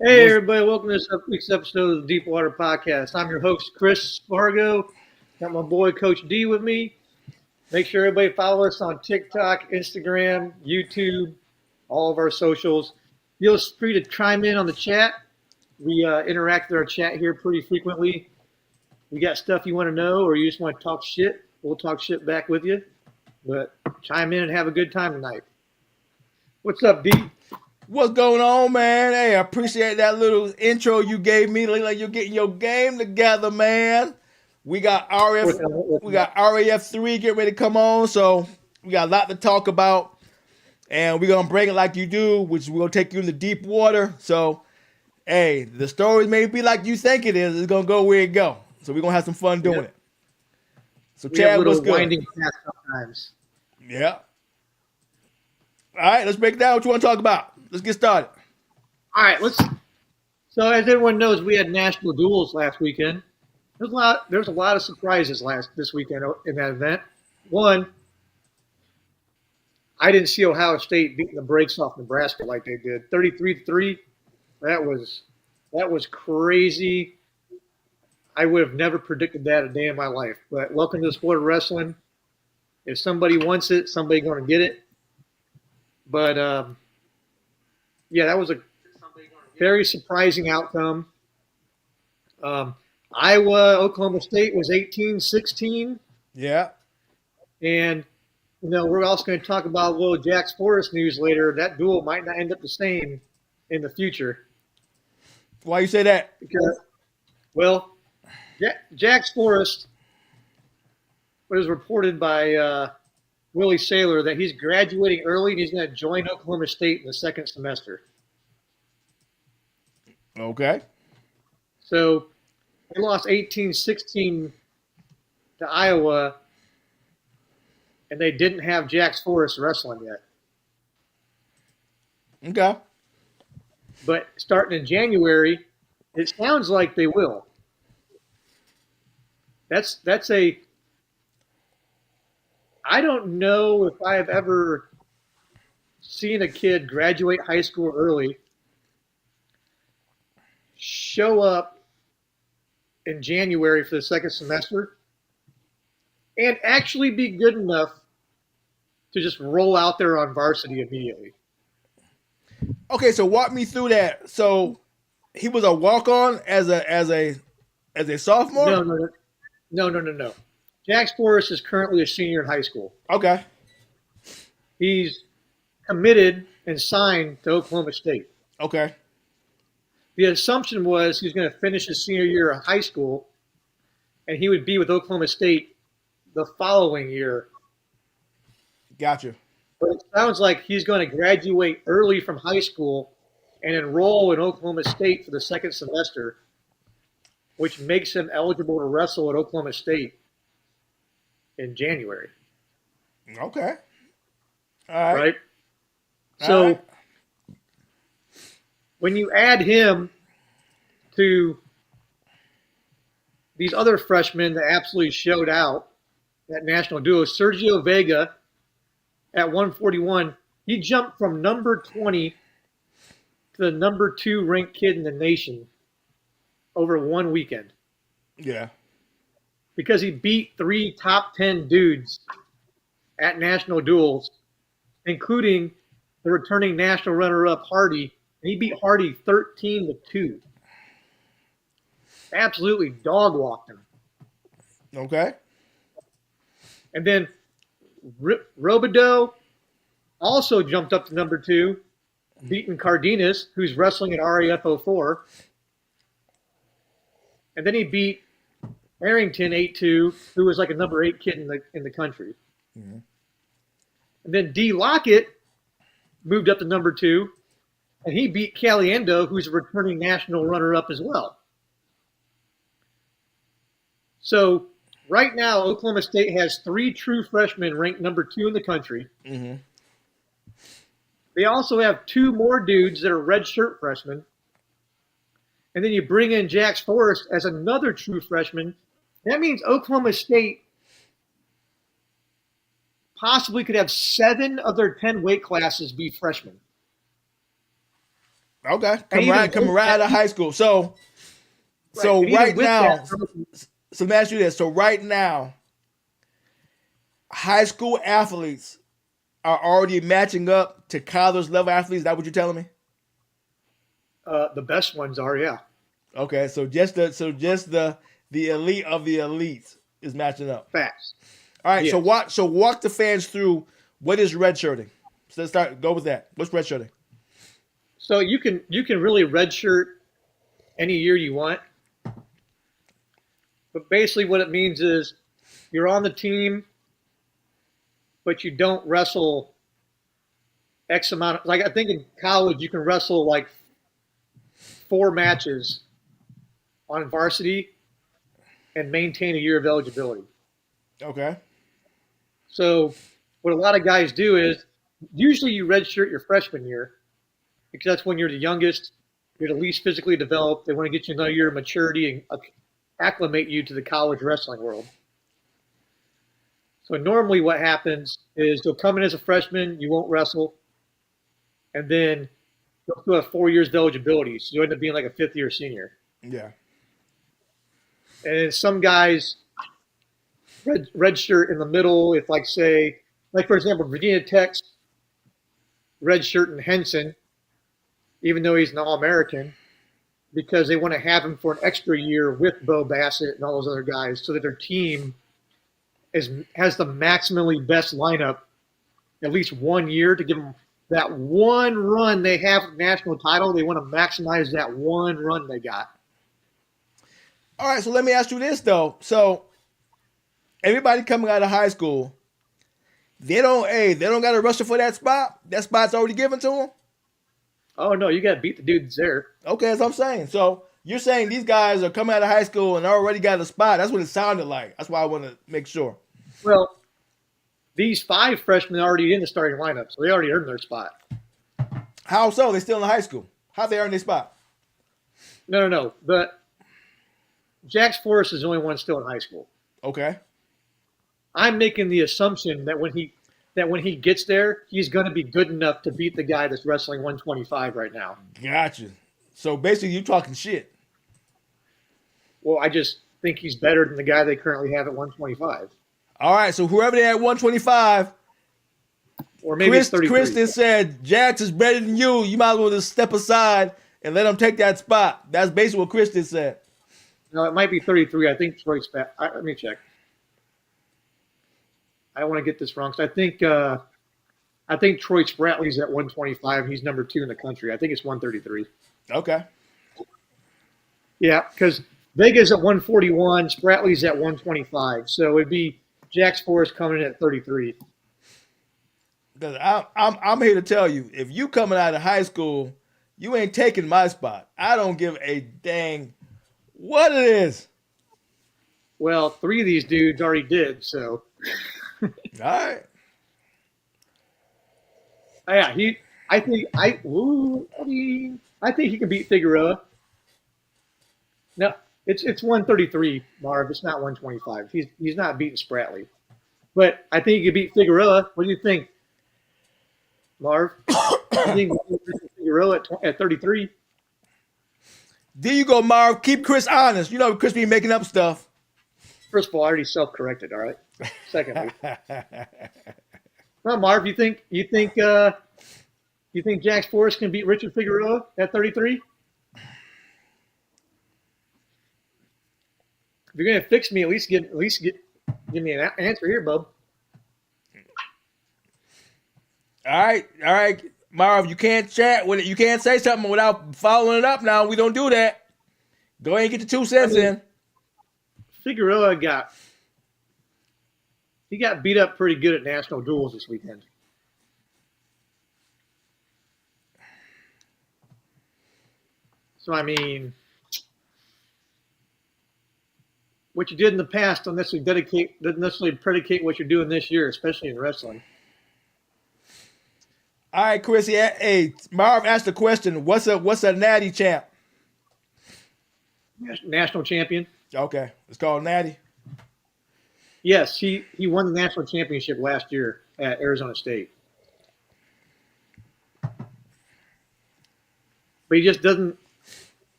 Hey everybody, welcome to this week's episode of the DeepWater podcast. I'm your host, Chris Fargo. Got my boy, Coach D, with me. Make sure everybody follow us on TikTok, Instagram, YouTube, all of our socials. Feel free to chime in on the chat. We interact with our chat here pretty frequently. You got stuff you want to know or you just want to talk shit, we'll talk shit back with you. But chime in and have a good time tonight. What's up, D? What's going on, man? Hey, I appreciate that little intro you gave me. Look like you're getting your game together, man. We got RAF 3 getting ready to come on, so we got a lot to talk about. And we're gonna bring it like you do, which we're gonna take you into deep water. So, hey, the story may be like you think it is. It's gonna go where it go. So we're gonna have some fun doing it. So Chad, what's good? Winding path sometimes. Yeah. All right, let's break down what you want to talk about. Let's get started. All right, So as everyone knows, we had national duels last weekend. There was a lot of surprises this weekend in that event. One, I didn't see Ohio State beating the brakes off Nebraska like they did, 33-3. That was crazy. I would have never predicted that a day in my life. But welcome to the sport of wrestling. If somebody wants it, somebody's going to get it. But yeah, that was a very surprising outcome. Oklahoma State was 18-16. Yeah. And, we're also going to talk about a little Jax Forest news later. That duel might not end up the same in the future. Why you say that? Because, well, Jax Forest was reported by Willie Saylor that he's graduating early and he's going to join Oklahoma State in the second semester. Okay. So they lost 18-16 to Iowa, and they didn't have Jax Forest wrestling yet. Okay. But starting in January, it sounds like they will. I don't know if I've ever seen a kid graduate high school early, show up in January for the second semester, and actually be good enough to just roll out there on varsity immediately. Okay, so walk me through that. So he was a walk-on as a sophomore? No. Jax Forrest is currently a senior in high school. Okay. He's committed and signed to Oklahoma State. Okay. The assumption was he's going to finish his senior year of high school, and he would be with Oklahoma State the following year. Gotcha. But it sounds like he's going to graduate early from high school and enroll in Oklahoma State for the second semester, which makes him eligible to wrestle at Oklahoma State in January. Okay. All right. Right? So when you add him to these other freshmen that absolutely showed out at national duo, Sergio Vega at 141, he jumped from number 20 to the number 2 ranked kid in the nation over one weekend. Yeah. Because he beat 3 top 10 dudes at national duels, including the returning national runner-up Hardy. And he beat Hardy 13-2. Absolutely dog-walked him. Okay. And then Robideau also jumped up to number 2, beating Cardenas, who's wrestling at RAF 04. And then he beat Arrington 8-2, who was like a number 8 kid in the country. Mhm. And then D. Lockett moved up to number 2, and he beat Caliendo, who's a returning national runner-up as well. So right now, Oklahoma State has 3 true freshmen ranked number 2 in the country. Mm-hmm. They also have 2 more dudes that are redshirt freshmen. And then you bring in Jax Forrest as another true freshman. That means Oklahoma State possibly could have 7 of their 10 weight classes be freshmen. Okay, coming right out of high school. So right now, so let me ask you this. So right now, high school athletes are already matching up to college level athletes. Is that what you're telling me? The best ones are, yeah. Okay, so just the elite of the elites is matching up. Facts. All right, Yes. so walk the fans through what is redshirting. So let's go with that. What's redshirting? So you can really redshirt any year you want. But basically what it means is you're on the team, but you don't wrestle X amount. Like I think in college you can wrestle like 4 matches on varsity and maintain a year of eligibility. Okay. So what a lot of guys do is usually you redshirt your freshman year because that's when you're the youngest, you're the least physically developed. They want to get you another year of maturity and acclimate you to the college wrestling world. So normally what happens is you'll come in as a freshman, you won't wrestle, and then you'll still have 4 years of eligibility. So you end up being like a 5th-year senior. Yeah. And then some guys redshirt in the middle. If like for example, Virginia Tech's redshirt and Henson, even though he's an All-American, because they want to have him for an extra year with Bo Bassett and all those other guys, so that their team has the maximally best lineup at least 1 year to give them that one run they have national title. They want to maximize that one run they got. All right, so let me ask you this though. So everybody coming out of high school, they don't got to wrestle for that spot. That spot's already given to them. Oh no, you got to beat the dudes there. Okay, that's what I'm saying. So you're saying these guys are coming out of high school and already got a spot. That's what it sounded like. That's why I want to make sure. Well, these 5 freshmen are already in the starting lineup, so they already earned their spot. How so? They're still in high school. How they earn their spot? No. But Jax Forrest is the only one still in high school. Okay. I'm making the assumption that when he gets there, he's going to be good enough to beat the guy that's wrestling 125 right now. Gotcha. So basically, you talking shit. Well, I just think he's better than the guy they currently have at 125. All right, so whoever they at 125, or maybe it's 33. Kristen said, Jax is better than you. You might as well just step aside and let him take that spot. That's basically what Kristen said. No, it might be 33. I think Troy's fat. Let me check. I don't want to get this wrong. So I think Troy Spratley's at 125. He's number 2 in the country. I think it's 133. Okay. Yeah, because Vega's at 141. Spratley's at 125. So it'd be Jax Forrest coming in at 33. Because I'm here to tell you, if you coming out of high school, you ain't taking my spot. I don't give a dang what it is. Well, 3 of these dudes already did, so. All right. Yeah, I think he can beat Figueroa. No, it's 133, Marv. It's not 125. He's not beating Spratley, but I think he can beat Figueroa. What do you think, Marv? I think Figueroa at 33. There you go, Marv. Keep Chris honest. You know Chris be making up stuff. First of all, I already self-corrected. All right. Secondly, well, Marv, you think Jax Forrest can beat Richard Figueroa at 33? If you're gonna fix me, at least give me an answer here, bub. All right, Marv. You can't chat with it. You can't say something without following it up. Now we don't do that. Go ahead and get your 2 cents in. Figueroa got beat up pretty good at national duels this weekend. So I mean, what you did in the past doesn't necessarily predicate what you're doing this year, especially in wrestling. All right, Chris. Yeah, hey, Marv asked the question. What's a natty champ? National champion. Okay, it's called natty. Yes, he won the national championship last year at Arizona State. But he just doesn't.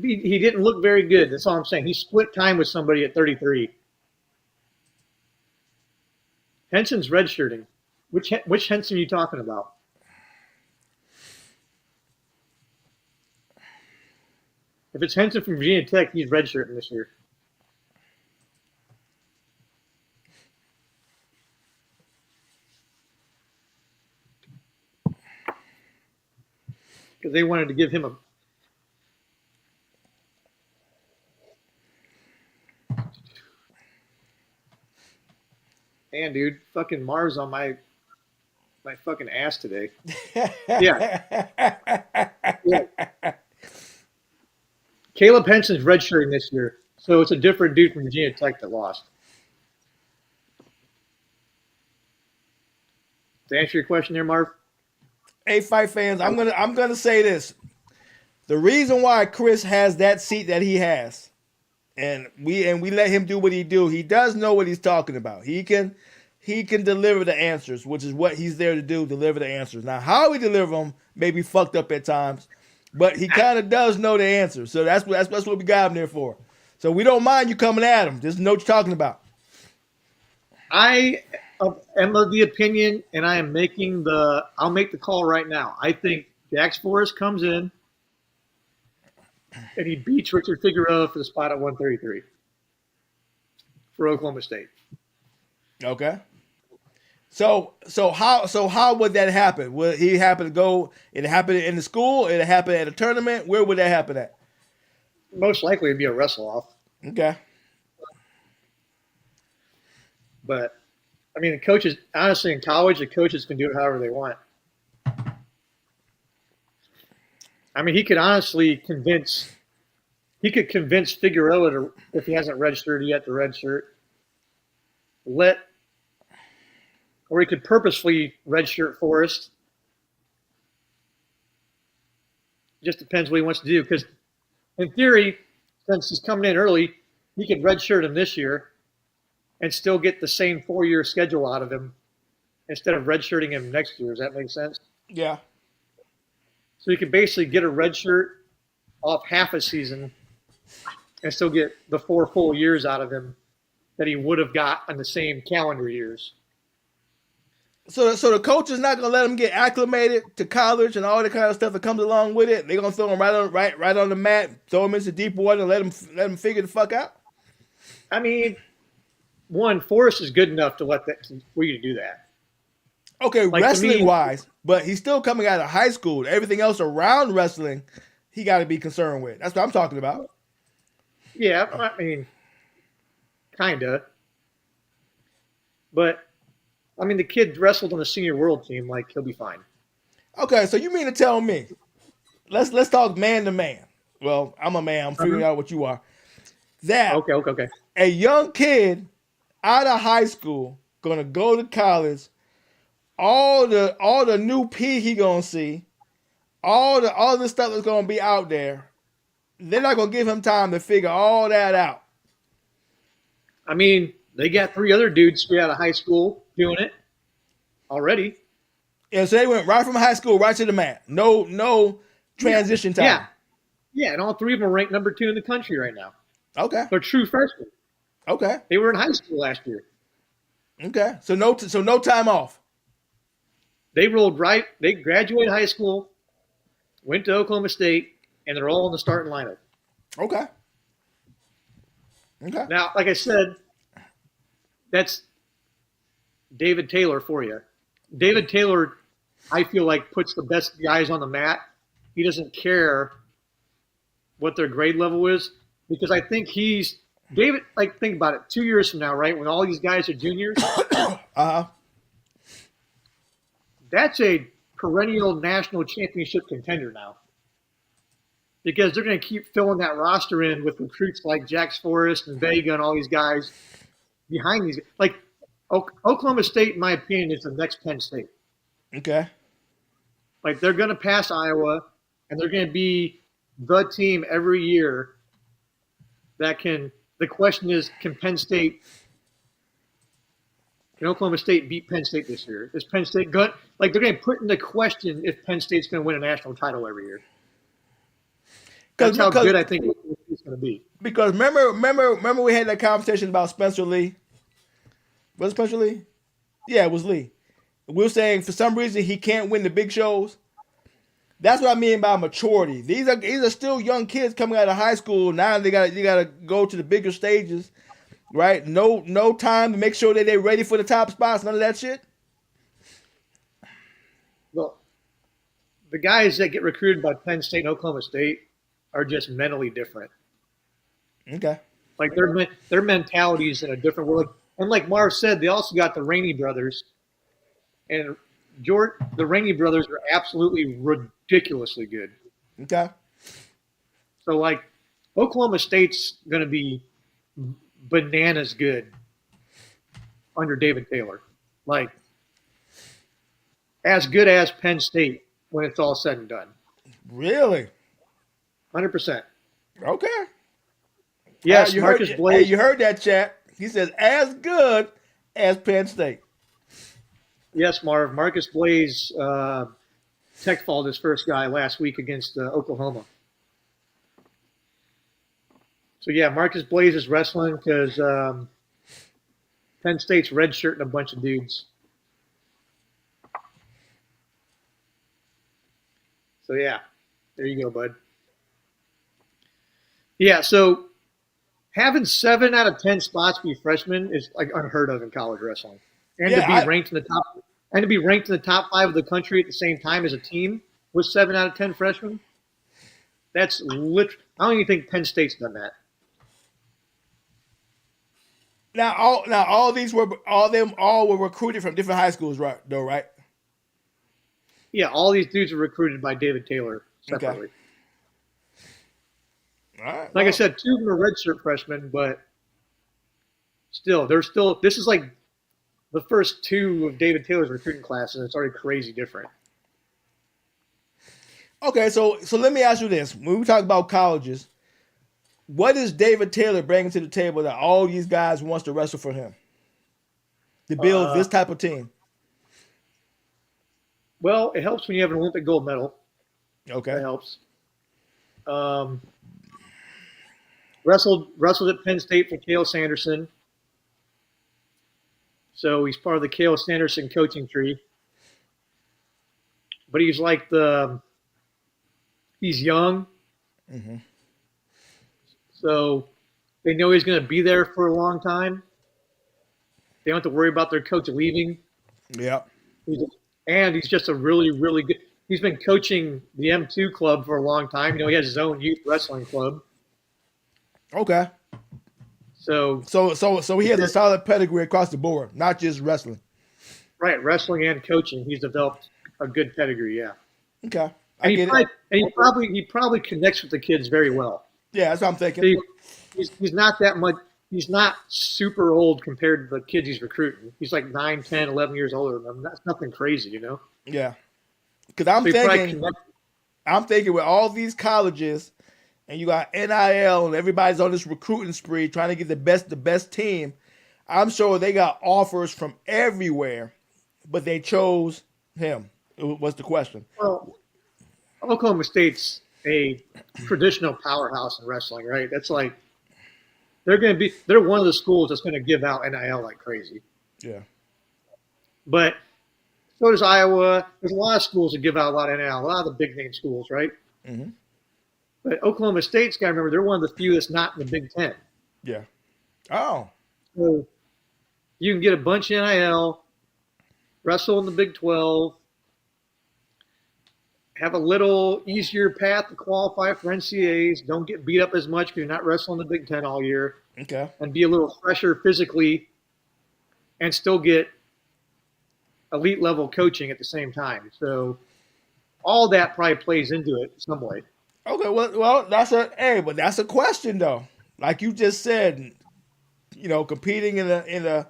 He didn't look very good. That's all I'm saying. He split time with somebody at 33. Henson's redshirting. Which Henson are you talking about? If it's Henson from Virginia Tech, he's redshirting this year. Because they wanted to give him a. Man, dude, fucking Mars on my fucking ass today. Yeah. Caleb Henson's redshirting this year, so it's a different dude from Virginia Tech that lost. To answer your question there, Marv? Hey, fight fans, I'm gonna say this. The reason why Chris has that seat that he has, and we let him do what he do, he does know what he's talking about. He can deliver the answers, which is what he's there to do, deliver the answers. Now, how he deliver them may be fucked up at times, but he kind of does know the answers. So that's what we got him there for. So we don't mind you coming at him. Just know what you're talking about. I am of the opinion, and I'll make the call right now. I think Jax Forrest comes in, and he beats Richard Figueroa for the spot at 133 for Oklahoma State. Okay. So how would that happen? Would he happen to go? It happen in the school? It happen at a tournament? Where would that happen at? Most likely it'd be a wrestle off. Okay. But I mean, the coaches, honestly, in college, the coaches can do it however they want. I mean, he could convince Figueroa to, if he hasn't registered yet, to redshirt. Or he could purposefully redshirt Forrest. Just depends what he wants to do. Because in theory, since he's coming in early, he could redshirt him this year and still get the same 4-year schedule out of him instead of redshirting him next year. Does that make sense? Yeah. So he could basically get a red shirt off half a season and still get the 4 full years out of him that he would have got on the same calendar years. So the coach is not gonna let him get acclimated to college and all the kind of stuff that comes along with it. They're gonna throw him right on the mat, throw him into deep water, and let him figure the fuck out. I mean, Forrest is good enough for you to do that. Okay, like wrestling wise, but he's still coming out of high school. Everything else around wrestling, he got to be concerned with. That's what I'm talking about. Yeah, I mean, kinda. But I mean, the kid wrestled on the senior world team. Like, he'll be fine. Okay, so you mean to tell me? Let's talk man to man. Well, I'm a man. I'm figuring out what you are. That okay. A young kid out of high school gonna go to college. All the new P he gonna see, all the stuff that's gonna be out there. They're not gonna give him time to figure all that out. I mean, they got 3 other dudes straight out of high school doing it already. And so they went right from high school right to the mat. No transition time. Yeah, and all 3 of them are ranked number 2 in the country right now. Okay. They're true freshmen. Okay. They were in high school last year. Okay. So no time off. They graduated high school, went to Oklahoma State, and they're all in the starting lineup. Okay. Now, like I said, that's David Taylor for you. David Taylor, I feel like, puts the best guys on the mat. He doesn't care what their grade level is. because I think he's David. Like, think about it. 2 years from now, right, when all these guys are juniors, that's a perennial national championship contender now, because they're going to keep filling that roster in with recruits like Jax Forrest and Vega and all these guys behind these. Like, Oklahoma State, in my opinion, is the next Penn State. Okay. Like, they're going to pass Iowa, and they're going to be the team every year that can. The question is, can Oklahoma State beat Penn State this year? Is Penn State good? Like, they're going to put into question if Penn State's going to win a national title every year. That's how good I think it's going to be. Because remember we had that conversation about Spencer Lee. Was it Spencer Lee? Yeah, it was Lee. We were saying for some reason he can't win the big shows. That's what I mean by maturity. These are still young kids coming out of high school. Now you gotta go to the bigger stages, right? No time to make sure that they're ready for the top spots. None of that shit. Well, the guys that get recruited by Penn State and Oklahoma State are just mentally different. Okay. Like, their mentalities in a different world. And like Marv said, they also got the Rainey brothers. And the Rainey brothers are absolutely ridiculously good. Okay. So, like, Oklahoma State's going to be bananas good under David Taylor. Like, as good as Penn State when it's all said and done. Really? 100%. Okay. Yes, Marcus Blaze. Hey, you heard that, chat. He says, as good as Penn State. Yes, Marv. Marcus Blaze tech-falled his first guy last week against Oklahoma. So, yeah, Marcus Blaze is wrestling because Penn State's redshirting a bunch of dudes. So, yeah, there you go, bud. Yeah, so having 7 out of 10 spots be freshmen is like unheard of in college wrestling. And to be ranked in the top 5 of the country at the same time as a team with 7 out of 10 freshmen, that's literally. I don't even think Penn State's done that. Now all were recruited from different high schools, right? Though, right? Yeah, all these dudes were recruited by David Taylor separately. Okay. All right. Like I said, 2 of them are redshirt freshmen, but still, this is like the first 2 of David Taylor's recruiting classes, and it's already crazy different. Okay, so let me ask you this. When we talk about colleges, what is David Taylor bringing to the table that all these guys wants to wrestle for him to build this type of team? Well, it helps when you have an Olympic gold medal. Okay. That helps. Wrestled at Penn State for Cale Sanderson. So he's part of the Cale Sanderson coaching tree. But he's like he's young. Mm-hmm. So they know he's going to be there for a long time. They don't have to worry about their coach leaving. Yeah. And he's just a really, really good. He's been coaching the M2 club for a long time. He has his own youth wrestling club. Okay. So he has a solid pedigree across the board, not just wrestling. Right, wrestling and coaching. He's developed a good pedigree, yeah. Okay. He probably connects with the kids very well. Yeah, that's what I'm thinking. He's not that much. He's not super old compared to the kids he's recruiting. He's like 9, 10, 11 years older than them. That's nothing crazy, you know? Yeah. Because I'm thinking with all these colleges and you got NIL and everybody's on this recruiting spree trying to get the best team, I'm sure they got offers from everywhere, but they chose him. What's the question? Well, Oklahoma State's a traditional powerhouse in wrestling, right? That's like they're one of the schools that's going to give out NIL like crazy. Yeah. But so does Iowa. There's a lot of schools that give out a lot of NIL, a lot of the big name schools, right? Mm-hmm. But Oklahoma State's got to remember they're one of the few that's not in the Big Ten. Yeah. Oh. So you can get a bunch of NIL, wrestle in the Big 12, have a little easier path to qualify for NCAAs. Don't get beat up as much because you're not wrestling the Big Ten all year. Okay. And be a little fresher physically and still get elite level coaching at the same time. So all that probably plays into it some way. Okay, well, that's a question though. Like you just said, competing in the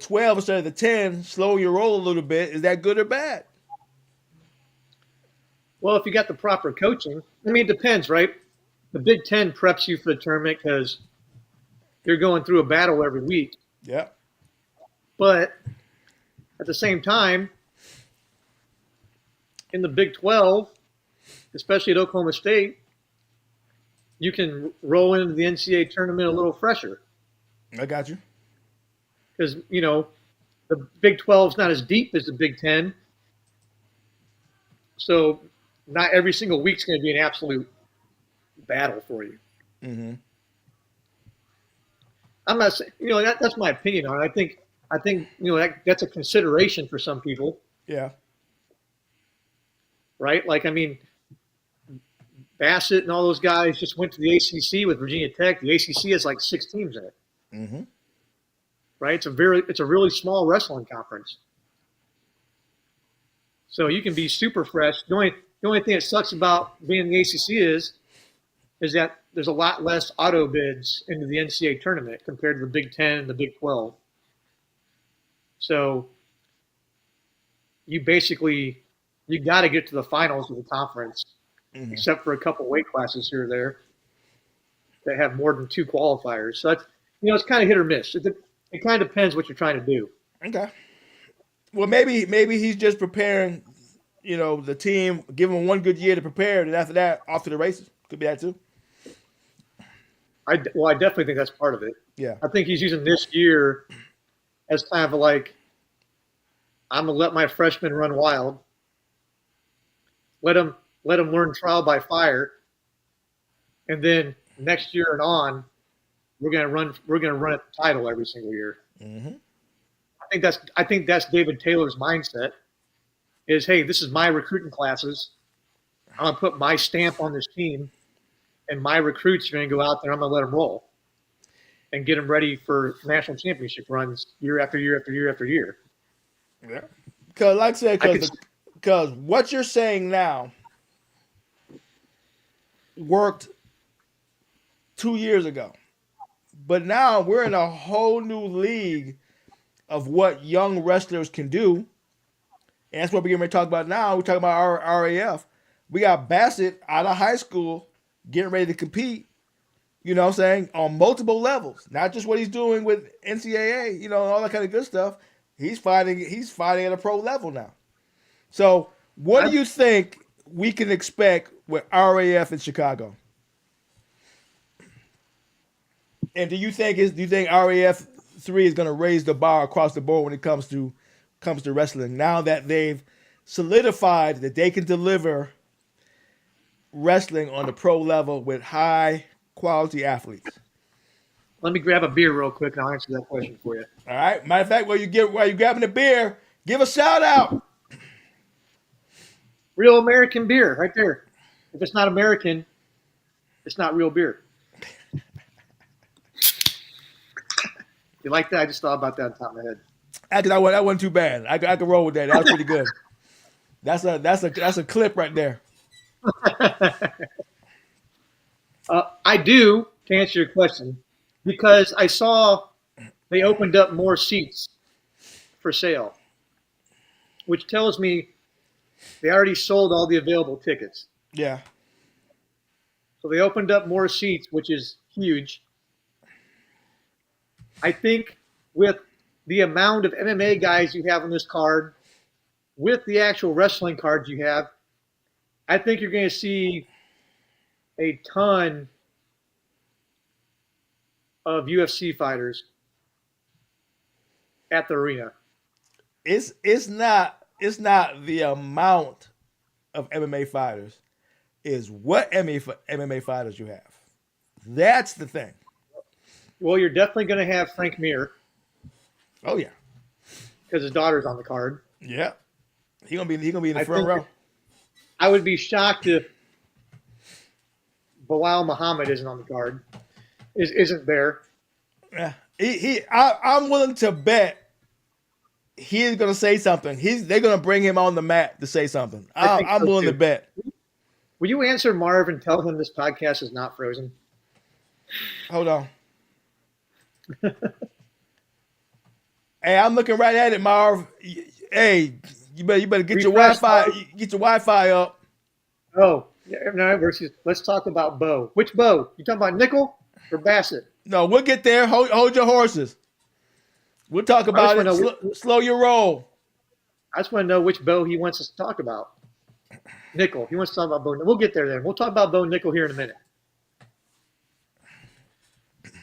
12 instead of the 10, slow your roll a little bit. Is that good or bad? Well, if you got the proper coaching, I mean, it depends, right? The Big Ten preps you for the tournament because you're going through a battle every week. Yeah. But at the same time, in the Big 12, especially at Oklahoma State, you can roll into the NCAA tournament a little fresher. I got you. Because, the Big 12 is not as deep as the Big 10. So not every single week's going to be an absolute battle for you. Mm-hmm. I'm not saying, that's my opinion on it. I think that's a consideration for some people. Yeah. Right? Like, I mean, Bassett and all those guys just went to the ACC with Virginia Tech. The ACC has like 6 teams in it. Mm-hmm. Right? It's a really small wrestling conference. So you can be super fresh. The only thing that sucks about being in the ACC is that there's a lot less auto bids into the NCAA tournament compared to the Big 10 and the Big 12. So you got to get to the finals of the conference, mm-hmm. except for a couple weight classes here or there that have more than 2 qualifiers. So that's, it's kind of hit or miss. It kind of depends what you're trying to do. Okay. Well, maybe he's just preparing, the team, give him one good year to prepare, and after that, off to the races. Could be that too. I definitely think that's part of it. Yeah. I think he's using this year as kind of like, I'm going to let my freshmen run wild. Let them learn trial by fire. And then next year and on, we're going to run at the title every single year. Mm-hmm. I think that's David Taylor's mindset is, hey, this is my recruiting classes. I'm going to put my stamp on this team, and my recruits are going to go out there. I'm going to let them roll and get them ready for national championship runs year after year after year after year. Yeah. Because, like I said, because what you're saying now worked 2 years ago. But now we're in a whole new league of what young wrestlers can do. And that's what we're going to talk about now. We're talking about our RAF. We got Bassett out of high school getting ready to compete, on multiple levels. Not just what he's doing with NCAA, all that kind of good stuff. He's fighting at a pro level now. So what do you think we can expect with RAF in Chicago? And do you think RAF 3 is going to raise the bar across the board when it comes to wrestling now that they've solidified that they can deliver wrestling on the pro level with high quality athletes? Let me grab a beer real quick and I'll answer that question for you. All right. Matter of fact, while you're grabbing the beer, give a shout out. Real American beer right there. If it's not American, it's not real beer. You like that? I just thought about that on top of my head. Actually, that wasn't too bad. I could roll with that. That was pretty good. That's a clip right there. I do, to answer your question, because I saw they opened up more seats for sale, which tells me they already sold all the available tickets. Yeah. So they opened up more seats, which is huge. I think with the amount of MMA guys you have on this card, with the actual wrestling cards you have, I think you're going to see a ton of UFC fighters at the arena. It's not the amount of MMA fighters, is what MMA fighters you have. That's the thing. Well, you're definitely going to have Frank Mir. Oh yeah, because his daughter's on the card. Yeah, he's gonna be in the front row. I would be shocked if Bilal Muhammad isn't on the card. Isn't there? Yeah. I'm willing to bet he's gonna say something. They're gonna bring him on the mat to say something. I'm So willing too. to bet. Will you answer Marv and tell him this podcast is not frozen? Hold on. Hey, I'm looking right at it, Marv. Hey, you better get your Refresh, Wi-Fi. Marv. Get your Wi-Fi up. Oh, no, let's talk about Bo. Which Bo? You talking about Nickel or Bassett? No, we'll get there. Hold your horses. We'll talk about it. Slow your roll. I just want to know which Bo he wants us to talk about. Nickel. He wants to talk about Bo. We'll get there then. We'll talk about Bo Nickel here in a minute.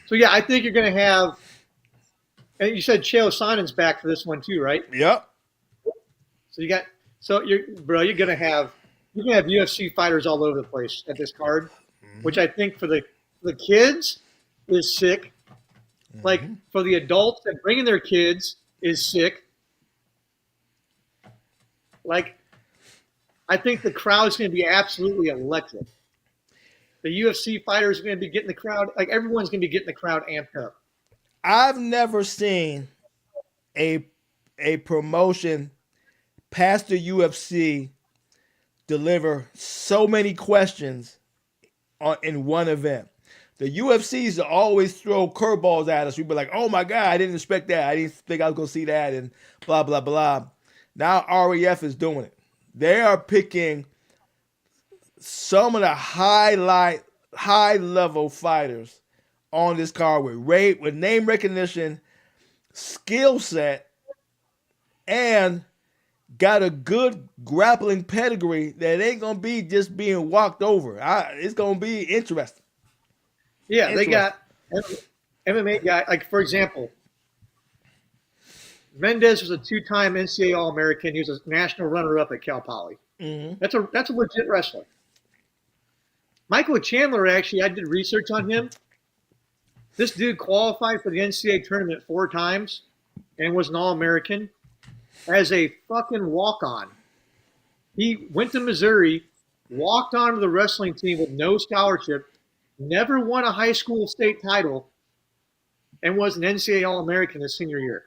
So, yeah, I think you're going to have – and you said Chael Sonnen's back for this one too, right? Yep. So you're going to have UFC fighters all over the place at this card, which I think for the kids is sick. Like for the adults that bringing their kids is sick. Like I think the crowd's going to be absolutely electric. The UFC fighters are going to be getting the crowd, like everyone's going to be getting the crowd amped up. I've never seen a promotion past the UFC deliver so many questions in one event. The UFCs always throw curveballs at us. We'd be like, oh my God, I didn't expect that. I didn't think I was going to see that and blah, blah, blah. Now RAF is doing it. They are picking some of the high-level fighters on this card with name recognition, skill set, and got a good grappling pedigree that ain't going to be just being walked over. It's going to be interesting. Yeah, they got MMA guy. Like, for example, Mendez was a two-time NCAA All-American. He was a national runner-up at Cal Poly. Mm-hmm. That's a legit wrestler. Michael Chandler, actually, I did research on him. This dude qualified for the NCAA tournament 4 times and was an All-American as a fucking walk-on. He went to Missouri, walked onto the wrestling team with no scholarship, never won a high school state title, and was an NCAA All-American his senior year.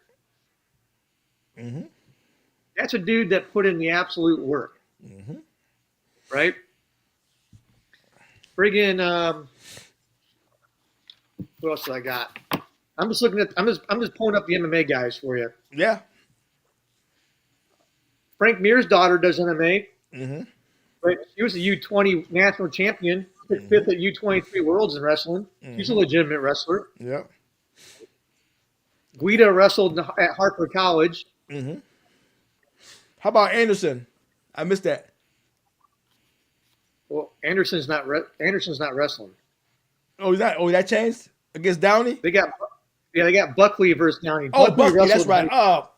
Mm-hmm. That's a dude that put in the absolute work. Mm-hmm. Right? Friggin', what else do I got? I'm just pulling up the MMA guys for you. Yeah. Frank Mir's daughter does MMA. Mm-hmm. But she was a U20 national champion, took 5th at U23 Worlds in wrestling. She's a legitimate wrestler. Yeah. Guida wrestled at Harper College. Mm-hmm. How about Anderson? I missed that. Well, Anderson's not wrestling. Oh, that changed against Downey? They got Buckley versus Downey. Oh, Buckley, that's right. Oh,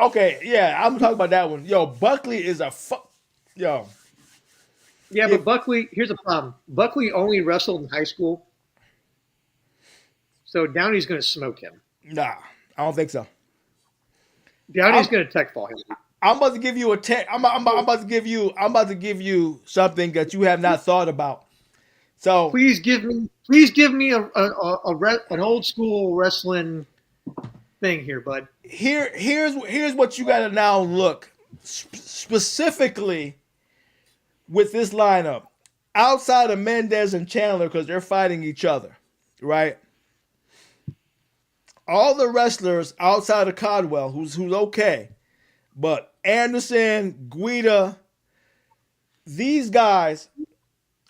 okay, yeah, I'm talking about that one. Yo, Buckley is yo. Yeah, but Buckley, here's the problem. Buckley only wrestled in high school, so Downey's going to smoke him. Nah, I don't think so. Downey's going to tech fall him. I'm about to give you I'm about to give you something that you have not thought about. So please give me an old school wrestling thing here, bud. Here's what you got to now look specifically with this lineup outside of Mendez and Chandler because they're fighting each other, right? All the wrestlers outside of Caldwell, who's okay, but Anderson, Guida, these guys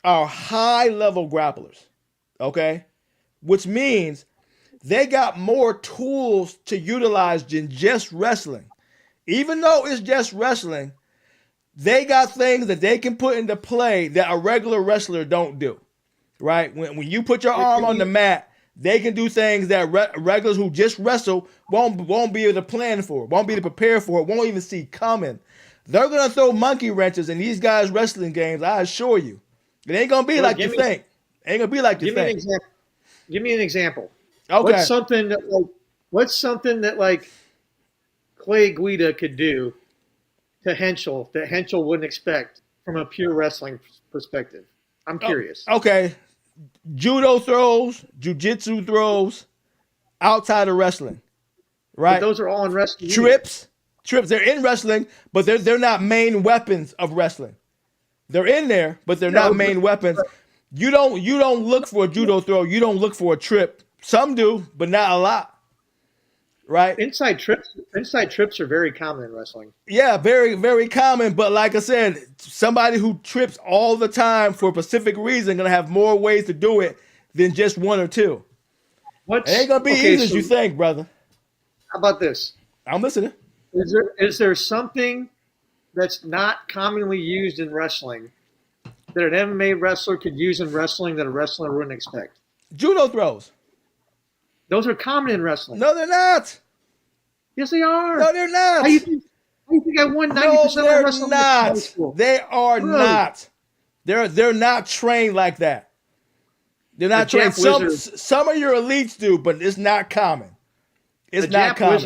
are high-level grapplers, okay? Which means they got more tools to utilize than just wrestling. Even though it's just wrestling, they got things that they can put into play that a regular wrestler don't do, right? When you put your arm on the mat, they can do things that regulars who just wrestle won't be able to plan for, won't be able to prepare for, won't even see coming. They're going to throw monkey wrenches in these guys' wrestling games, I assure you. It ain't going to be like you think. It ain't going to be like you think. Give me an example. Okay. What's something that Clay Guida could do to Henschel that Henschel wouldn't expect from a pure wrestling perspective? I'm curious. Okay. Judo throws, jiu-jitsu throws, outside of wrestling. Right? But those are all in wrestling. Trips, they're in wrestling, but they're not main weapons of wrestling. They're in there, but they're not main weapons. You don't look for a judo throw. You don't look for a trip. Some do, but not a lot. Right? Inside trips are very common in wrestling. Yeah, very, very common. But like I said, somebody who trips all the time for a specific reason gonna have more ways to do it than just one or two. It ain't gonna be easy as you think, brother. How about this? I'm listening. Is there something that's not commonly used in wrestling that an MMA wrestler could use in wrestling that a wrestler wouldn't expect? Judo throws. Those are common in wrestling. No, they're not. Yes, they are. No, they're not. How do you think I won 90% of wrestling? Not. They are not. They're not trained like that. They're not trained. Some of your elites do, but it's not common. It's not common.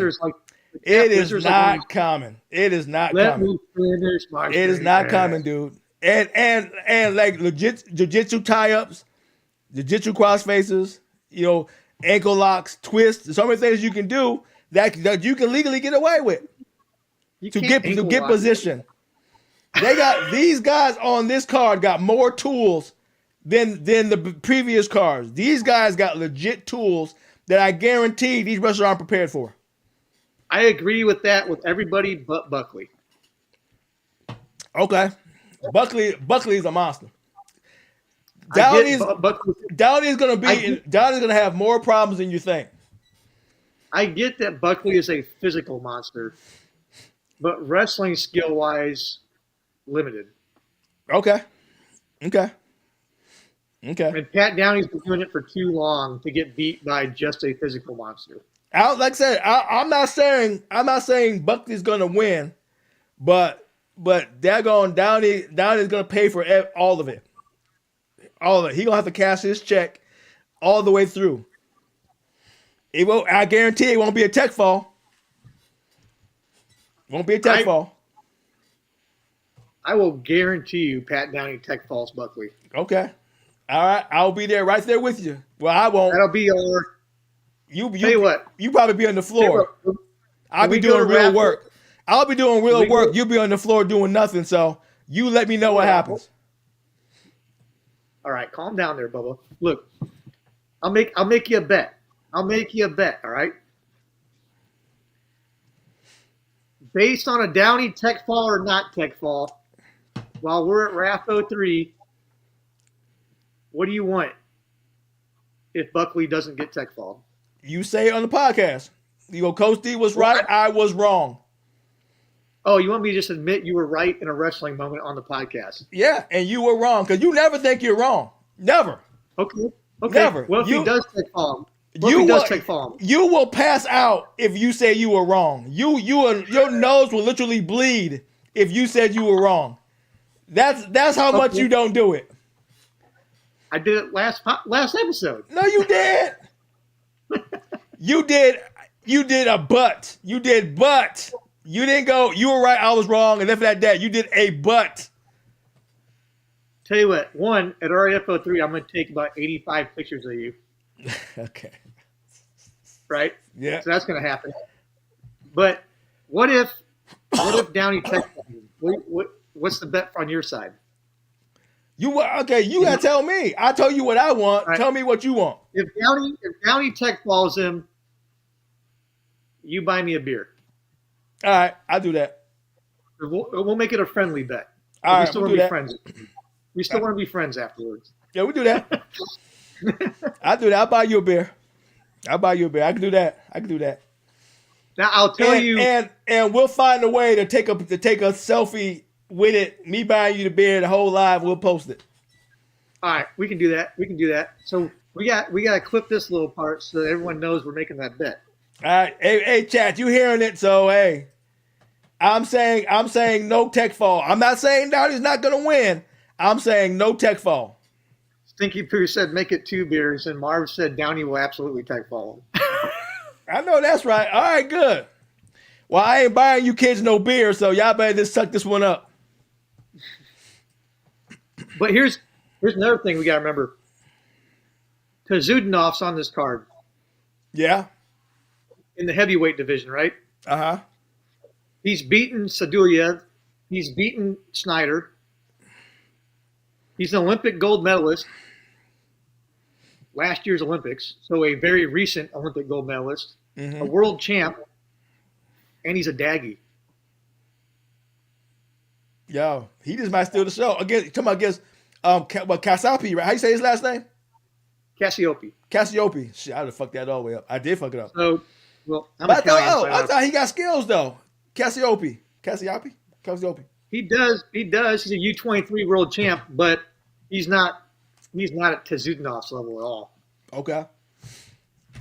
It is not common. It is not common. Let me finish my It is not common, dude. And like legit jiu-jitsu tie-ups, jiu-jitsu cross faces, ankle locks, twists. There's so many things you can do that you can legally get away with to get position. They got these guys on this card got more tools than the previous cards. These guys got legit tools that I guarantee these wrestlers aren't prepared for. I agree with that with everybody but Buckley. Okay. Buckley's a monster. Downey's gonna have more problems than you think. I get that Buckley is a physical monster, but wrestling skill wise, limited. Okay. And Pat Downey's been doing it for too long to get beat by just a physical monster. Like I said, I'm not saying Buckley's gonna win, but daggone Downey's gonna pay for all of it. All of it. He gonna have to cash his check all the way through. It won't. I guarantee it won't be a tech fall. Won't be a tech fall. I will guarantee you, Pat Downey tech falls Buckley. Okay. All right. I'll be there, right there with you. Well, I won't. That'll be our. Tell you what. You probably be on the floor. I'll be doing real work. I'll be doing real work. You'll be on the floor doing nothing. So you let me know what happens. All right, calm down there, Bubba. Look, I'll make you a bet. All right? Based on a Downey tech fall or not tech fall, while we're at RAF 03, what do you want if Buckley doesn't get tech fall? You say it on the podcast. You go, Coach D was right, I was wrong. Oh, you want me to just admit you were right in a wrestling moment on the podcast? Yeah, and you were wrong because you never think you're wrong. Never. Okay. Never. Well, if he does take fall, you will pass out if you say you were wrong. Your nose will literally bleed if you said you were wrong. That's how much you don't do it. I did it last episode. No, you did. You did a but. You did but. You didn't go, you were right, I was wrong, and then for that, you did a but. Tell you what, at RAF03, I'm going to take about 85 pictures of you. Okay. Right? Yeah. So that's going to happen. But what if Downey texts you? What's the bet on your side? You got to tell me. I tell you what I want. Right. Tell me what you want. If Downey tech falls him, you buy me a beer. All right, I'll do that. We'll make it a friendly bet. All right, we still want to be friends. We still want to be friends afterwards. Yeah, we do that. I'll do that. I'll buy you a beer. I can do that. Now I'll tell you, and we'll find a way to take a selfie with it. Me buying you the beer, the whole live. We'll post it. All right, we can do that. So we got to clip this little part so that everyone knows we're making that bet. All right, hey, chat, you hearing it? So hey, I'm saying no tech fall. I'm not saying Downey's not gonna win. I'm saying no tech fall. Stinky Pooh said make it 2 beers, and Marv said Downey will absolutely tech fall. I know that's right. All right, good. Well, I ain't buying you kids no beer, so y'all better just suck this one up. But here's another thing we got to remember. Tazudanov's on this card Yeah. in the heavyweight division, right? Uh-huh. He's beaten Saduyev. He's beaten Snyder. He's an Olympic gold medalist. Last year's Olympics, so a very recent Olympic gold medalist, a world champ, and he's a daggy. Yo, he just might steal the show. Against Kasapi, right? How you say his last name? Cassiope. Cassiope. Shit, I would have fucked that all the way up. I did fuck it up. So, well, I'm But Italian. I thought he got skills though. Cassiope. He does. He's a U23 world champ, but he's not at Tazudanov's level at all. Okay.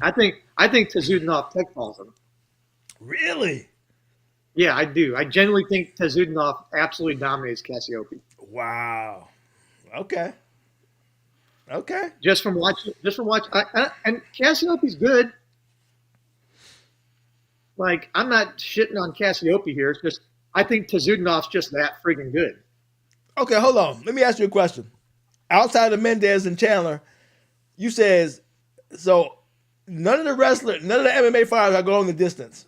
I think Tazudanov tech falls him. Really? Yeah, I do. I genuinely think Tazudanov absolutely dominates Cassiope. Wow. Okay. Just from watching, and Cassiope's good. Like, I'm not shitting on Cassiope here. It's just I think Tazudanov's just that friggin' good. Okay, hold on. Let me ask you a question. Outside of Mendez and Chandler, you says so none of the MMA fighters are going the distance.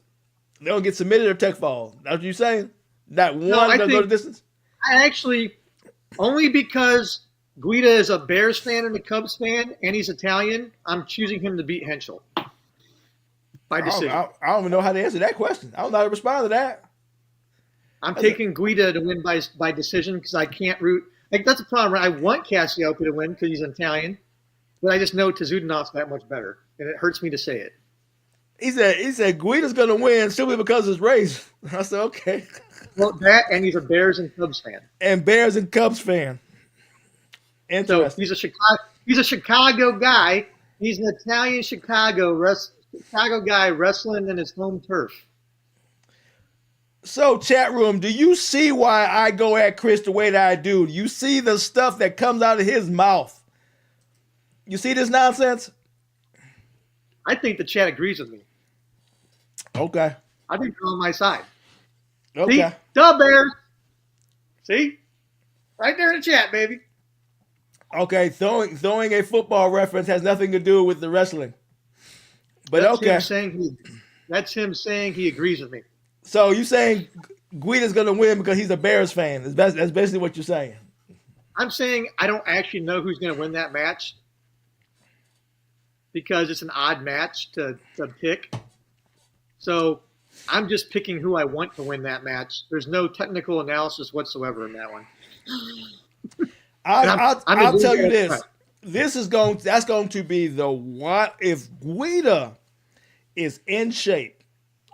They don't get submitted or tech fall. That's what you're saying? Not one doesn't go the distance? I actually, only because Guida is a Bears fan and a Cubs fan, and he's Italian, I'm choosing him to beat Henschel by decision. I don't even know how to answer that question. I don't know how to respond to that. I'm taking Guida to win by decision because I can't root. Like, that's the problem. Right? I want Cassiope to win because he's Italian, but I just know Tazudanov's that much better, and it hurts me to say it. He said Guida's going to win simply because of his race. I said, okay. Well, that, and he's a Bears and Cubs fan. And Bears and Cubs fan. So he's a Chicago guy. He's an Italian Chicago guy wrestling in his home turf. So, chat room, do you see why I go at Chris the way that I do? You see the stuff that comes out of his mouth. You see this nonsense? I think the chat agrees with me. Okay. I think they're on my side. Okay. See? The Bears. See? Right there in the chat, baby. Okay, throwing a football reference has nothing to do with the wrestling. But that's him saying he agrees with me. So you saying Guida's going to win because he's a Bears fan. That's basically what you're saying. I'm saying I don't actually know who's going to win that match because it's an odd match to pick. So I'm just picking who I want to win that match. There's no technical analysis whatsoever in that one. I'll tell you this. That's going to be the one. If Guida is in shape,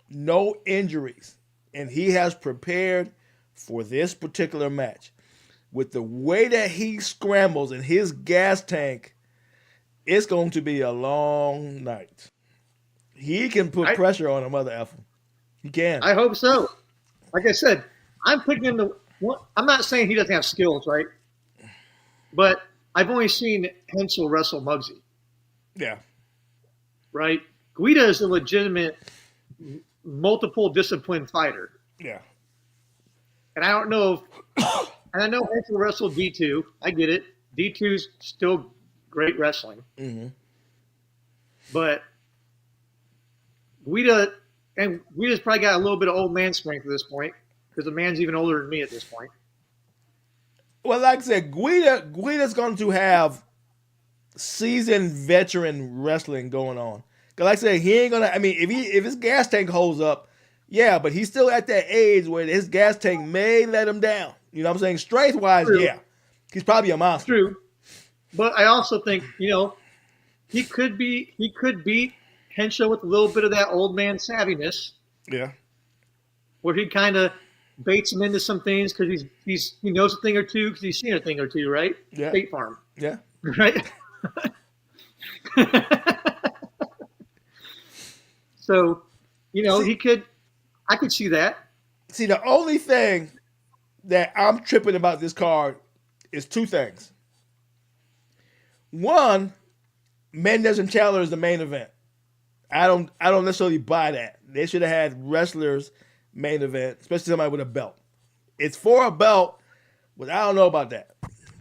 no injuries, and he has prepared for this particular match, with the way that he scrambles in his gas tank, it's going to be a long night. He can put pressure on a mother effer. He can. I hope so. Like I said, I'm picking him to. I'm not saying he doesn't have skills, right? But I've only seen Henschel wrestle Muggsy. Yeah. Right? Guida is a legitimate multiple discipline fighter. Yeah. And I don't know and I know Henschel wrestled D2. I get it. D2's still great wrestling. Mm-hmm. But Guida's probably got a little bit of old man strength at this point because the man's even older than me at this point. Well, like I said, Guida's going to have seasoned veteran wrestling going on. Because like I said, he ain't going to, I mean, if his gas tank holds up, yeah, but he's still at that age where his gas tank may let him down. You know what I'm saying? Strength-wise, yeah. He's probably a monster. True. But I also think, he could beat Henschel with a little bit of that old man savviness. Yeah. Where he kind of baits him into some things because he knows a thing or two because he's seen a thing or two, right? Yeah. State Farm. Yeah. Right? So, I could see that. See, the only thing that I'm tripping about this card is two things. One, Mendez and Chandler is the main event. I don't necessarily buy that. They should have had wrestlers main event, especially somebody with a belt. It's for a belt, but I don't know about that.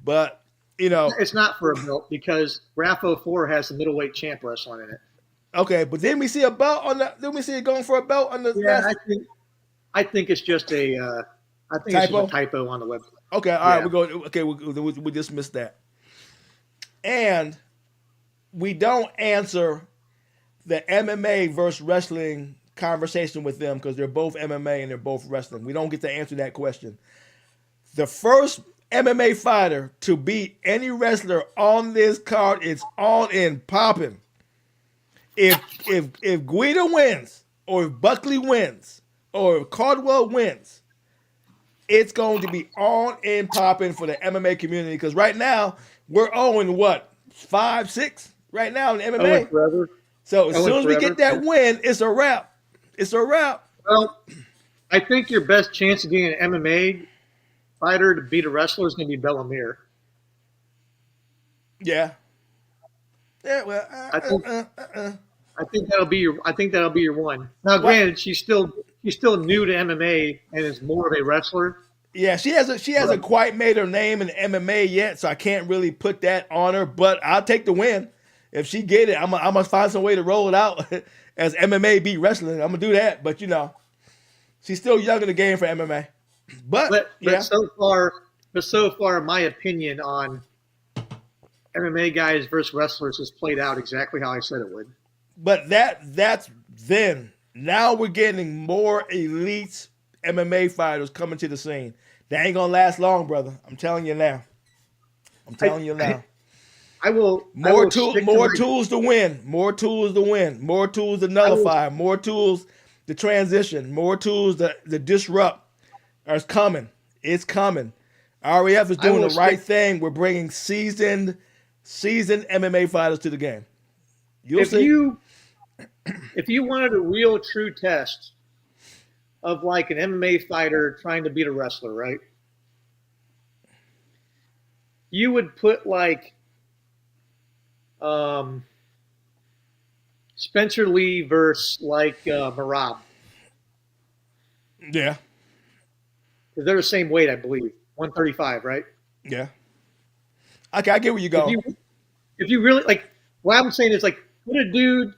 But It's not for a belt because RAF 04 has the middleweight champ wrestling in it. Okay, but then we see a belt on the. Then we see it going for a belt on the. Yeah, I think it's just a. I think it's just a typo on the website. Okay, all right, we go. Okay, we dismiss that, and we don't answer the MMA versus wrestling conversation with them because they're both MMA and they're both wrestling. We don't get to answer that question. The first MMA fighter to beat any wrestler on this card is on and popping. If Guida wins, or if Buckley wins, or if Caldwell wins, it's going to be on and popping for the MMA community because right now we're 5, 6 right now in MMA. So as soon as we get that win, it's a wrap. It's a wrap. Well, I think your best chance of getting an MMA fighter to beat a wrestler is going to be Bellamere. Yeah. Yeah. Well, I think that'll be your one. Now, granted, she's still new to MMA and is more of a wrestler. Yeah, she hasn't quite made her name in MMA yet, so I can't really put that on her. But I'll take the win if she get it. I'm gonna find some way to roll it out as MMA beat wrestling. I'm gonna do that, but she's still young in the game for MMA. But so far, my opinion on MMA guys versus wrestlers has played out exactly how I said it would. But that's then. Now we're getting more elite MMA fighters coming to the scene. They ain't gonna last long, brother. I'm telling you now. I will. More tools to win. More tools to win. More tools to nullify. More tools to transition. More tools to disrupt. It's coming. It's coming. RAF is doing the right thing. We're bringing seasoned MMA fighters to the game. If you wanted a real true test of like an MMA fighter trying to beat a wrestler, right? You would put like Spencer Lee versus like Marab. Yeah. Because they're the same weight, I believe. 135, right? Yeah. Okay, I get where you go. If you really like, what I'm saying is like, put a dude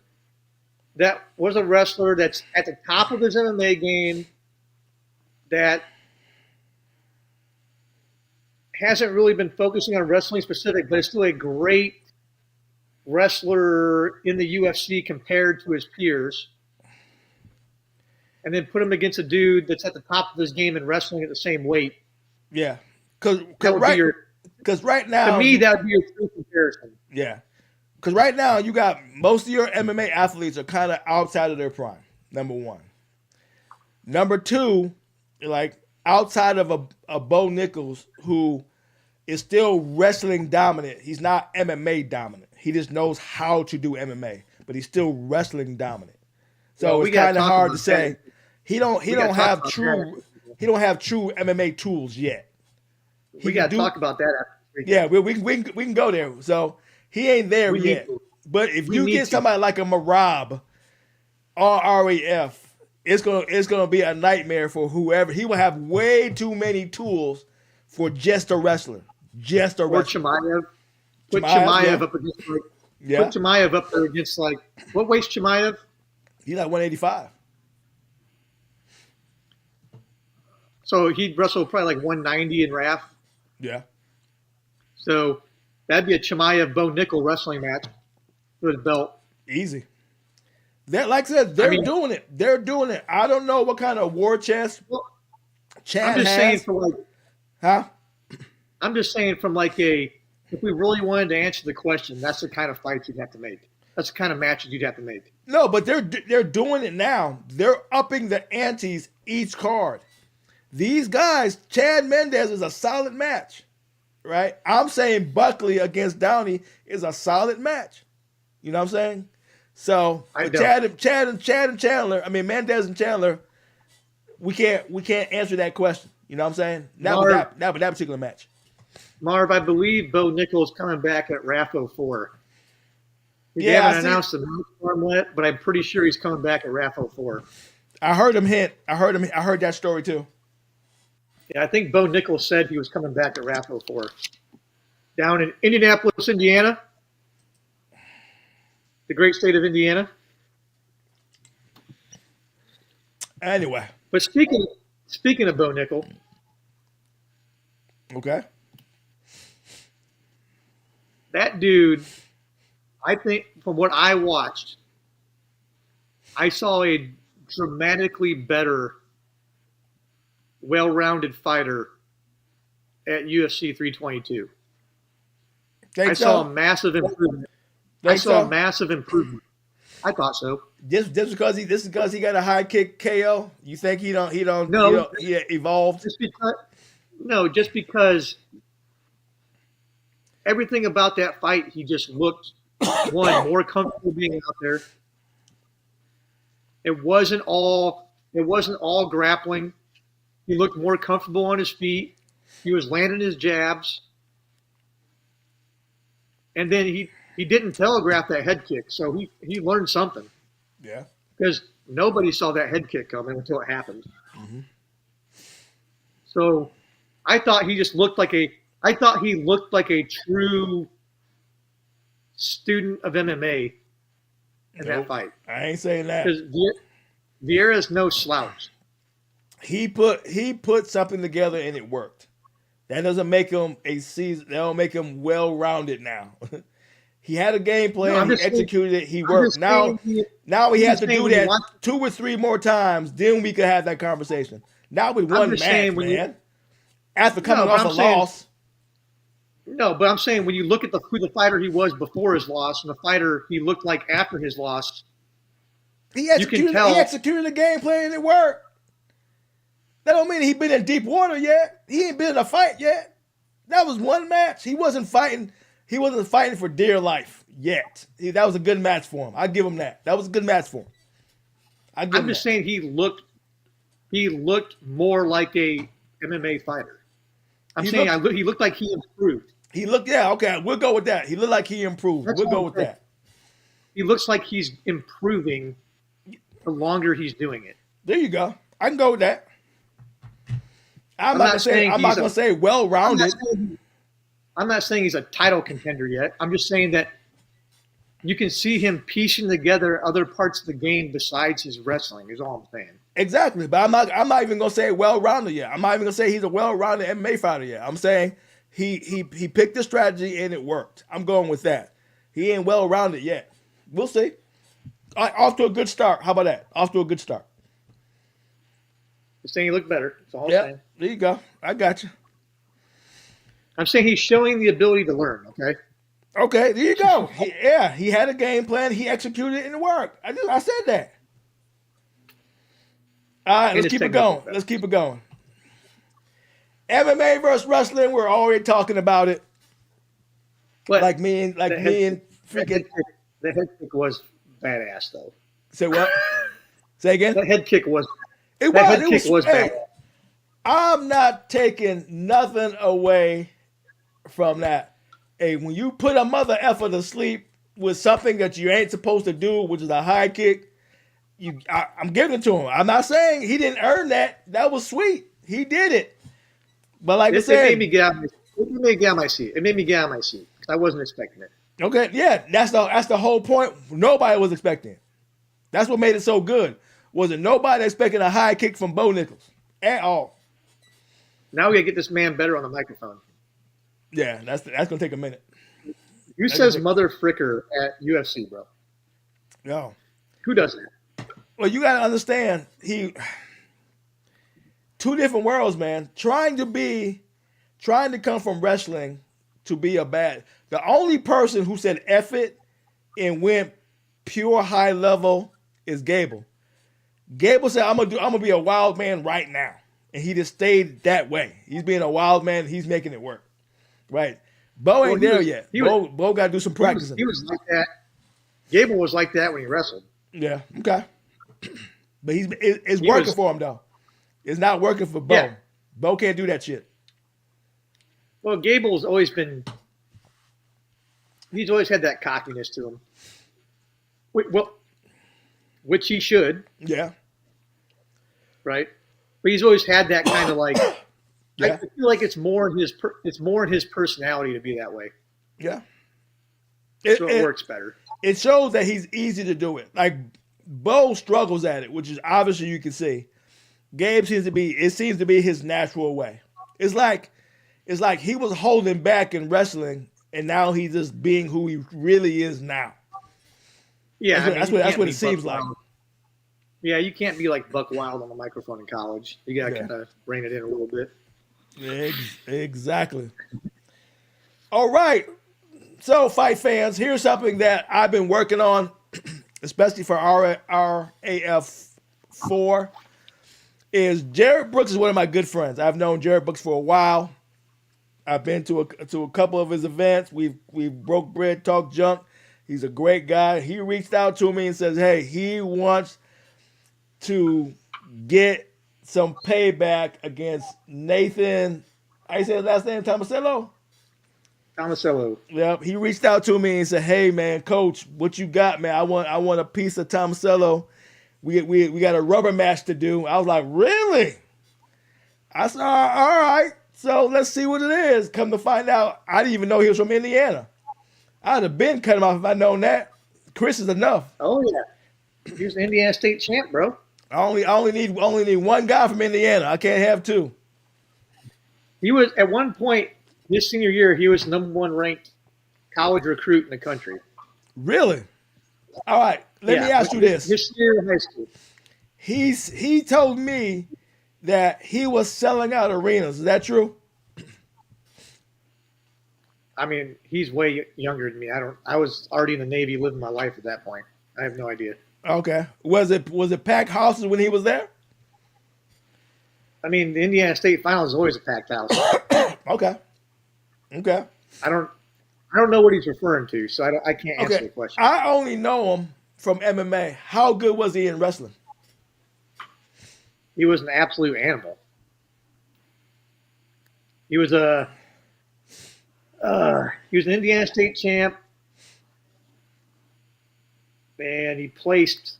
that was a wrestler that's at the top of his MMA game that hasn't really been focusing on wrestling specific, but is still a great wrestler in the UFC compared to his peers. And then put him against a dude that's at the top of his game and wrestling at the same weight. Yeah. Because right now, to me, that would be your true comparison. Yeah. Because right now, you got most of your MMA athletes are kind of outside of their prime, number one. Number two, like outside of a Bo Nichols, who is still wrestling dominant. He's not MMA dominant. He just knows how to do MMA, but he's still wrestling dominant. So it's kind of hard to say. He don't have true MMA tools yet. We got to talk about that after. Yeah, we can go there. So he ain't there yet. But if you get somebody like a Marab or RAF, it's gonna be a nightmare for whoever. He will have way too many tools for just a wrestler. Just a wrestler. Chimaev. Put Chimaev up against Put Chimaev up there against what weight's Chimaev? He's like 185. So he'd wrestle probably like 190 in RAF. Yeah. So that'd be a Chimaev Bo Nickel wrestling match for the belt. Easy. Like I said, they're doing it. They're doing it. I don't know what kind of war chest Chad I'm just saying from I'm just saying from if we really wanted to answer the question, that's the kind of fights you'd have to make. That's the kind of matches you'd have to make. No, but they're doing it now. They're upping the antes each card. These guys, Chad Mendez is a solid match, right? I'm saying Buckley against Downey is a solid match. You know what I'm saying? So Chad and Chandler, I mean Mendez and Chandler, we can't answer that question. You know what I'm saying? Not with that particular match. Marv, I believe Bo Nickel is coming back at RAF 04. They haven't announced the match for him yet, but I'm pretty sure he's coming back at RAF 04. I heard him hint. I heard that story too. Yeah, I think Bo Nickel said he was coming back at RAF 04. down in Indianapolis, Indiana, the great state of Indiana. Anyway, But speaking of Bo Nickel, okay. that dude, I think from what I watched, I saw a dramatically better, well-rounded fighter at UFC 322. I saw a massive improvement. I thought so. Just because he got a high kick KO, you think he evolved? Just because everything about that fight, he just looked more comfortable being out there. It wasn't all grappling. He looked more comfortable on his feet. He was landing his jabs. And then he didn't telegraph that head kick, so he learned something. Yeah. Because nobody saw that head kick coming until it happened. Mm-hmm. So I thought he looked like a true student of MMA in that fight. I ain't saying that. Because Vieira's no slouch. He put something together and it worked. That doesn't make him that don't make him well-rounded now. He had a game plan, he executed it, he worked. Now he has to do that 2 or 3 more times, then we could have that conversation. Now with one match, man. After coming off a loss. No, but I'm saying when you look at who the fighter he was before his loss and the fighter he looked like after his loss, he executed the game plan and it worked. That don't mean he's been in deep water yet. He ain't been in a fight yet. That was one match. He wasn't fighting for dear life yet. That was a good match for him. I give him that. That was a good match for him. I'm just saying he looked more like a MMA fighter. He looked like he improved. Okay, we'll go with that. He looked like he improved. We'll go with that. He looks like he's improving the longer he's doing it. There you go. I can go with that. I'm not going to say well-rounded. I'm not saying he's a title contender yet. I'm just saying that you can see him piecing together other parts of the game besides his wrestling, is all I'm saying. Exactly, but I'm not even going to say well-rounded yet. I'm not even going to say he's a well-rounded MMA fighter yet. I'm saying he picked the strategy and it worked. I'm going with that. He ain't well-rounded yet. We'll see. Off to a good start. How about that? Off to a good start. I'm saying he looked better. That's all I'm saying. There you go. I got you. I'm saying he's showing the ability to learn, okay? Okay, there you go. He had a game plan. He executed it and it worked. I said that. All right, let's keep it going. MMA versus wrestling, we're already talking about it. But like me and freaking. The head kick was badass, though. Say what? Say again? The head kick was. It was badass. I'm not taking nothing away from that. Hey, when you put a mother effer to sleep with something that you ain't supposed to do, which is a high kick, I'm giving it to him. I'm not saying he didn't earn that. That was sweet. He did it. But like I said, it made me get out of my seat. It made me get out of my seat because I wasn't expecting it. Okay, yeah, that's the whole point. Nobody was expecting it. That's what made it so good. Wasn't nobody expecting a high kick from Bo Nichols at all. Now we gotta get this man better on the microphone. Yeah, that's gonna take a minute. Who says mother fricker at UFC, bro? No. Who does that? Well, you gotta understand, two different worlds, man. Trying to come from wrestling to be the only person who said F it and went pure high level is Gable. Gable said, I'm gonna be a wild man right now. And he just stayed that way. He's being a wild man, he's making it work. Right. Bo ain't there yet. Bo gotta do some practicing. He was like that. Gable was like that when he wrestled. Yeah, okay. But it's working for him though. It's not working for Bo. Yeah. Bo can't do that shit. Well, Gable's he's always had that cockiness to him. Which he should. Yeah. Right? But he's always had that kind of like, Yeah. feel like it's more in his personality to be that way. Yeah. So it works better. It shows that he's easy to do it. Like Bo struggles at it, which is obviously you can see. Gabe seems to be his natural way. It's like he was holding back in wrestling, and now he's just being who he really is now. Yeah, that's what it seems like. Yeah, you can't be like Buck Wild on the microphone in college. You got to kind of rein it in a little bit. Exactly. All right. So, fight fans, here's something that I've been working on, especially for RAF4, is Jared Brooks is one of my good friends. I've known Jared Brooks for a while. I've been to a couple of his events. We've broke bread, talked junk. He's a great guy. He reached out to me and says, hey, he wants to get some payback against Nathan. I say his last name, Tomasello? Tomasello. Yep. He reached out to me and said, hey, man, coach, what you got, man? I want a piece of Tomasello. We got a rubber match to do. I was like, really? I said, all right. So let's see what it is. Come to find out, I didn't even know he was from Indiana. I'd have been cut him off if I'd known that. Chris is enough. Oh, yeah. He was an Indiana State champ, bro. I only need one guy from Indiana. I can't have two. He was, at one point, his senior year, he was #1 ranked college recruit in the country. Really? All right. Let me ask you this. His senior year in high school. He told me that he was selling out arenas. Is that true? I mean, he's way younger than me. I was already in the Navy living my life at that point. I have no idea. Okay. Was it packed houses when he was there? I mean, the Indiana State Finals is always a packed house. Okay. I don't know what he's referring to, so I can't answer the question. I only know him from MMA. How good was he in wrestling? He was an absolute animal. He was an Indiana State champ, and he placed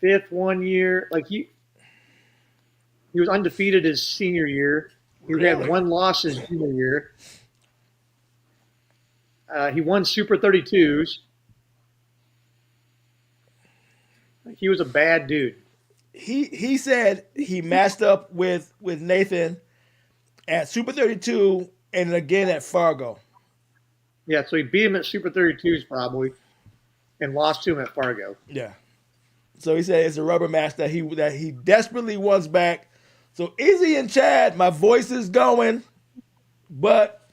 5th one year. Like he was undefeated his senior year. He had 1 loss his junior year. He won Super 32s. He was a bad dude. He said he matched up with Nathan at Super 32 and again at Fargo. Yeah, so he beat him at Super 32s probably, and lost to him at Fargo. Yeah. So he said it's a rubber match that he desperately wants back. So Izzy and Chad, my voice is going, but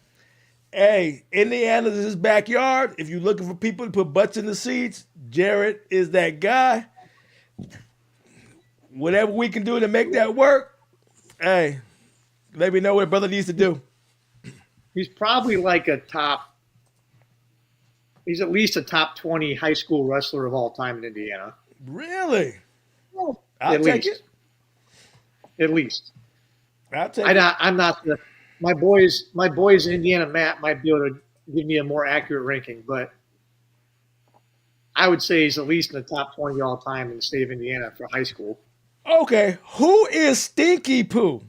hey, Indiana's his backyard. If you're looking for people to put butts in the seats, Jared is that guy. Whatever we can do to make that work, hey, let me know what brother needs to do. He's probably like he's at least a top 20 high school wrestler of all time in Indiana. Really? Well, I'll take it. At least. I'll take it. I'm not my boys in Indiana, Matt, might be able to give me a more accurate ranking, but I would say he's at least in the top 20 all time in the state of Indiana for high school. Okay, who is Stinky Poo?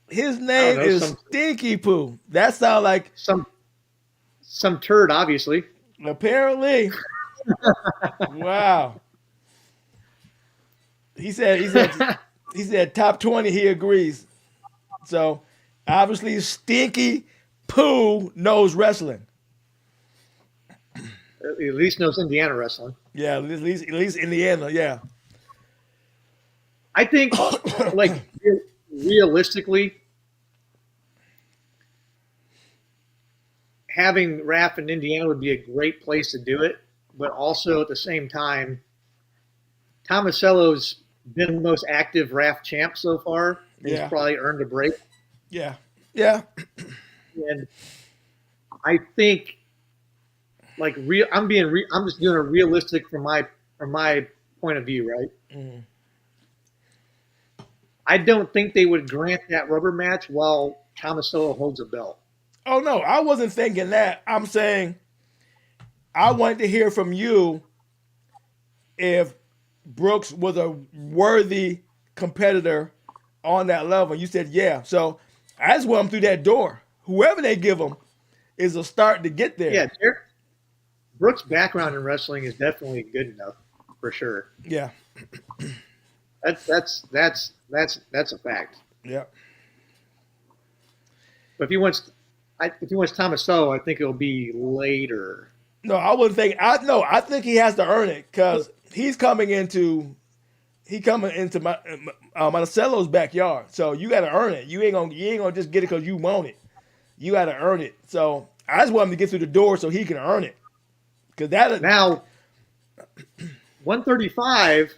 His name is Stinky Poo. That sounds like some turd, obviously. Apparently. Wow. He said top 20. He agrees. So obviously, Stinky Poo knows wrestling. At least knows Indiana wrestling. Yeah, at least Indiana. Yeah. I think, like, realistically, having RAF in Indiana would be a great place to do it. But also at the same time, Tomasello's been the most active RAF champ so far. He's probably earned a break. Yeah. And I think, like, I'm just doing a realistic from my point of view, right? Mm. I don't think they would grant that rubber match while Tomasello holds a belt. Oh no, I wasn't thinking that. I'm saying I wanted to hear from you if Brooks was a worthy competitor on that level. You said, yeah. So I just want him through that door. Whoever they give him is a start to get there. Yeah, Brooks' background in wrestling is definitely good enough for sure. Yeah. That's a fact. Yeah. But if he wants Tomasello, I think it'll be later. No, I wouldn't think. I think he has to earn it because he's coming into Marcelo's backyard. So you got to earn it. You ain't gonna just get it because you want it. You got to earn it. So I just want him to get through the door so he can earn it. Because now 135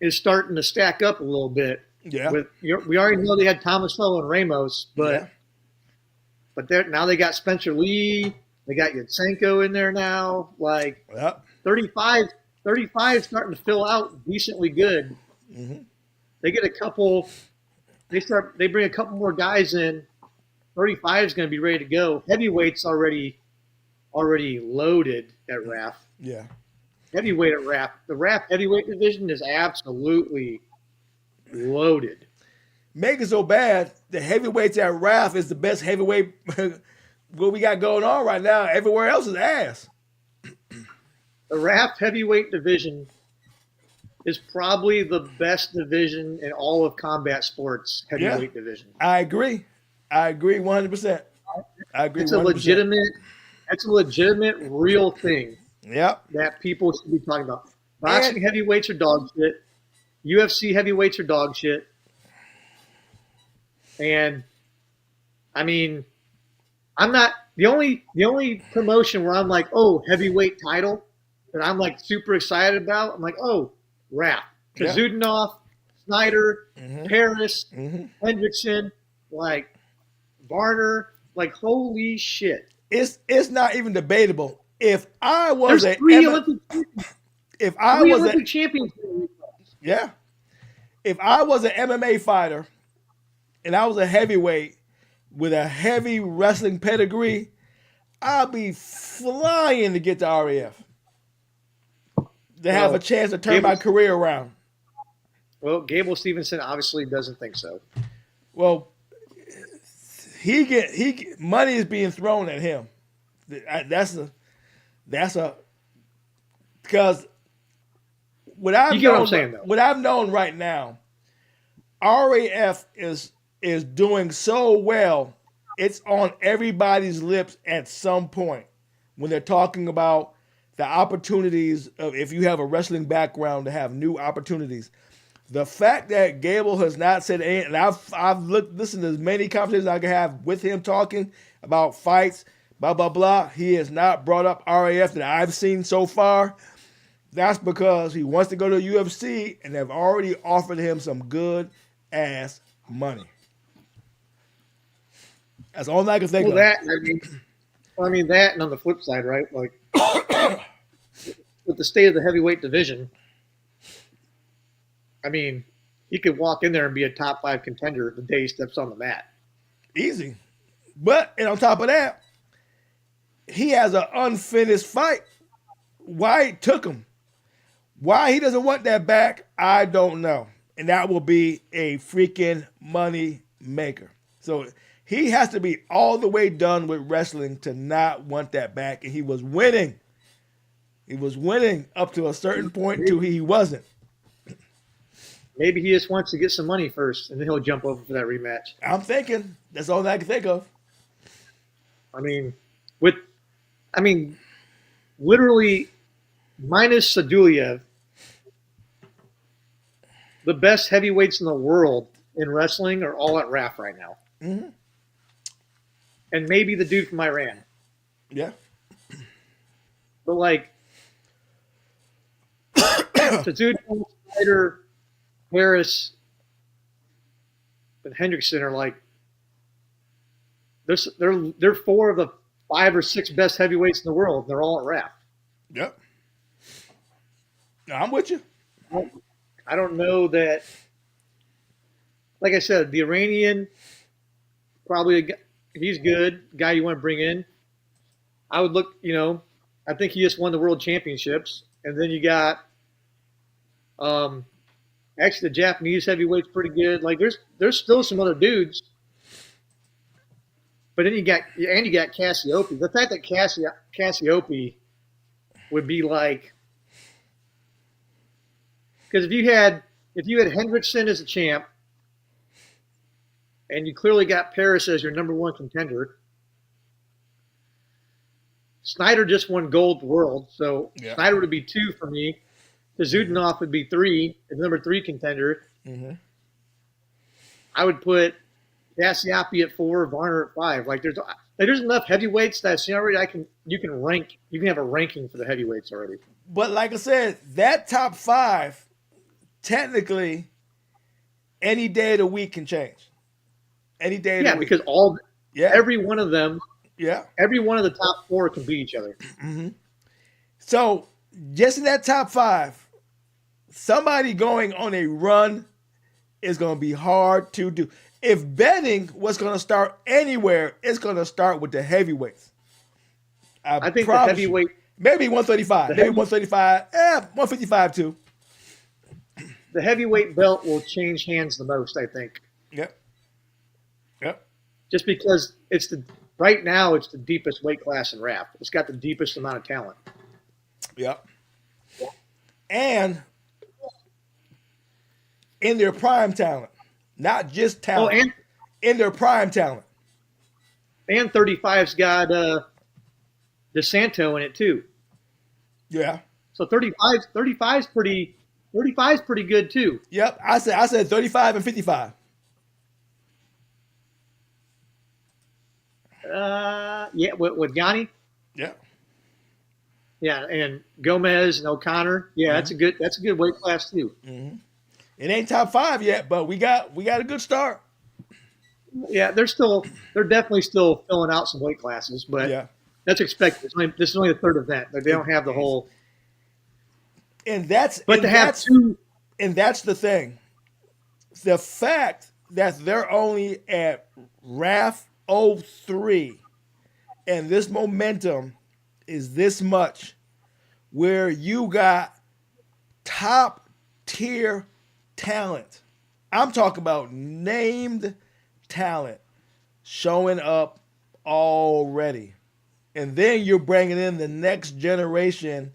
is starting to stack up a little bit. Yeah. We already know they had Tomasello and Ramos, but now they got Spencer Lee, they got Yatsenko in there now. Like 35 is starting to fill out decently good. Mm-hmm. They get a couple. They bring a couple more guys in. 35 is going to be ready to go. Heavyweight's already loaded at RAF. Yeah. Heavyweight at RAF. The RAF heavyweight division is absolutely loaded. Make it so bad, the heavyweights at RAF is the best heavyweight what we got going on right now. Everywhere else is ass. The RAF heavyweight division is probably the best division in all of combat sports heavyweight division. I agree 100%. I agree. It's 100%. That's a legitimate, real thing. Yep. That people should be talking about. Boxing heavyweights are dog shit. UFC heavyweights are dog shit. And I mean, I'm not the only promotion where I'm like, oh, heavyweight title that I'm like super excited about. I'm like, oh, RAF. Kazudinov, Snyder, Paris, Hendrickson, like Varner, like holy shit. It's not even debatable. If I was There's three Olympic champions. Yeah. If I was an MMA fighter and I was a heavyweight with a heavy wrestling pedigree, I'd be flying to get to RAF. To have a chance to turn my career around. Well, Gable Stevenson obviously doesn't think so. Well, money is being thrown at him. That's because what I've known right now, RAF is doing so well. It's on everybody's lips at some point when they're talking about the opportunities of if you have a wrestling background to have new opportunities. The fact that Gable has not said anything, and I've listened to as many conversations I can have with him talking about fights, blah, blah, blah. He has not brought up RAF that I've seen so far. That's because he wants to go to UFC and they've already offered him some good ass money. That's all I can think of. That, and on the flip side, right? Like, with the state of the heavyweight division, I mean, he could walk in there and be a top 5 contender the day he steps on the mat. Easy. But, and on top of that, he has an unfinished fight. Why it took him? Why he doesn't want that back, I don't know. And that will be a freaking money maker. So he has to be all the way done with wrestling to not want that back. And he was winning. He was winning up to a certain point till he wasn't. Maybe he just wants to get some money first, and then he'll jump over for that rematch. I'm thinking. That's all I can think of. Literally, minus Sadulyev, the best heavyweights in the world in wrestling are all at RAF right now. Mm-hmm. And maybe the dude from Iran. Yeah. But like, Sadulyev, Snyder, Harris, and Hendrickson are like, they're 4 of the 5 or 6 best heavyweights in the world. They're all at RAF. Yep. I'm with you. I don't know that. Like I said, the Iranian, probably he's good. Guy you want to bring in. I would look. I think he just won the world championships, and then you got Actually, the Japanese heavyweight's pretty good. Like there's still some other dudes, but then you got Cassiope. The fact that Cassiope would be like, because if you had Hendrickson as a champ, and you clearly got Paris as your number one contender. Snyder just won gold world, so Yeah. Snyder would be 2 for me. Zudanoff would be 3, the number 3 contender. Mm-hmm. I would put Cassiope at 4, Varner at 5. Like there's enough heavyweights that already you can rank. You can have a ranking for the heavyweights already. But like I said, that top 5, technically, any day of the week can change. Any day of the week. Because every one of them, every one of the top 4 can beat each other. Mm-hmm. So just in that top 5, somebody going on a run is going to be hard to do. If betting was going to start anywhere, it's going to start with the heavyweights. I think the heavyweight, maybe 135, maybe 135, 155 too. The heavyweight belt will change hands the most, I think. Yep. Just because right now it's the deepest weight class in RAF. It's got the deepest amount of talent. Yep. And in their prime talent, not just talent. In their prime talent. And 35's got DeSanto in it too. Yeah. So 35's pretty good too. Yep. I said 35 and 55. With Yanni. Yeah. Yeah, and Gomez and O'Connor. Yeah, that's a good weight class too. Mm-hmm. It ain't top 5 yet, but we got a good start. Yeah, they're definitely still filling out some weight classes, but that's expected. This is only the 3rd event. Like, they don't have the whole. And that's two. And that's the thing. The fact that they're only at RAF 03 and this momentum is this much, where you got top tier talent. I'm talking about named talent showing up already. And then you're bringing in the next generation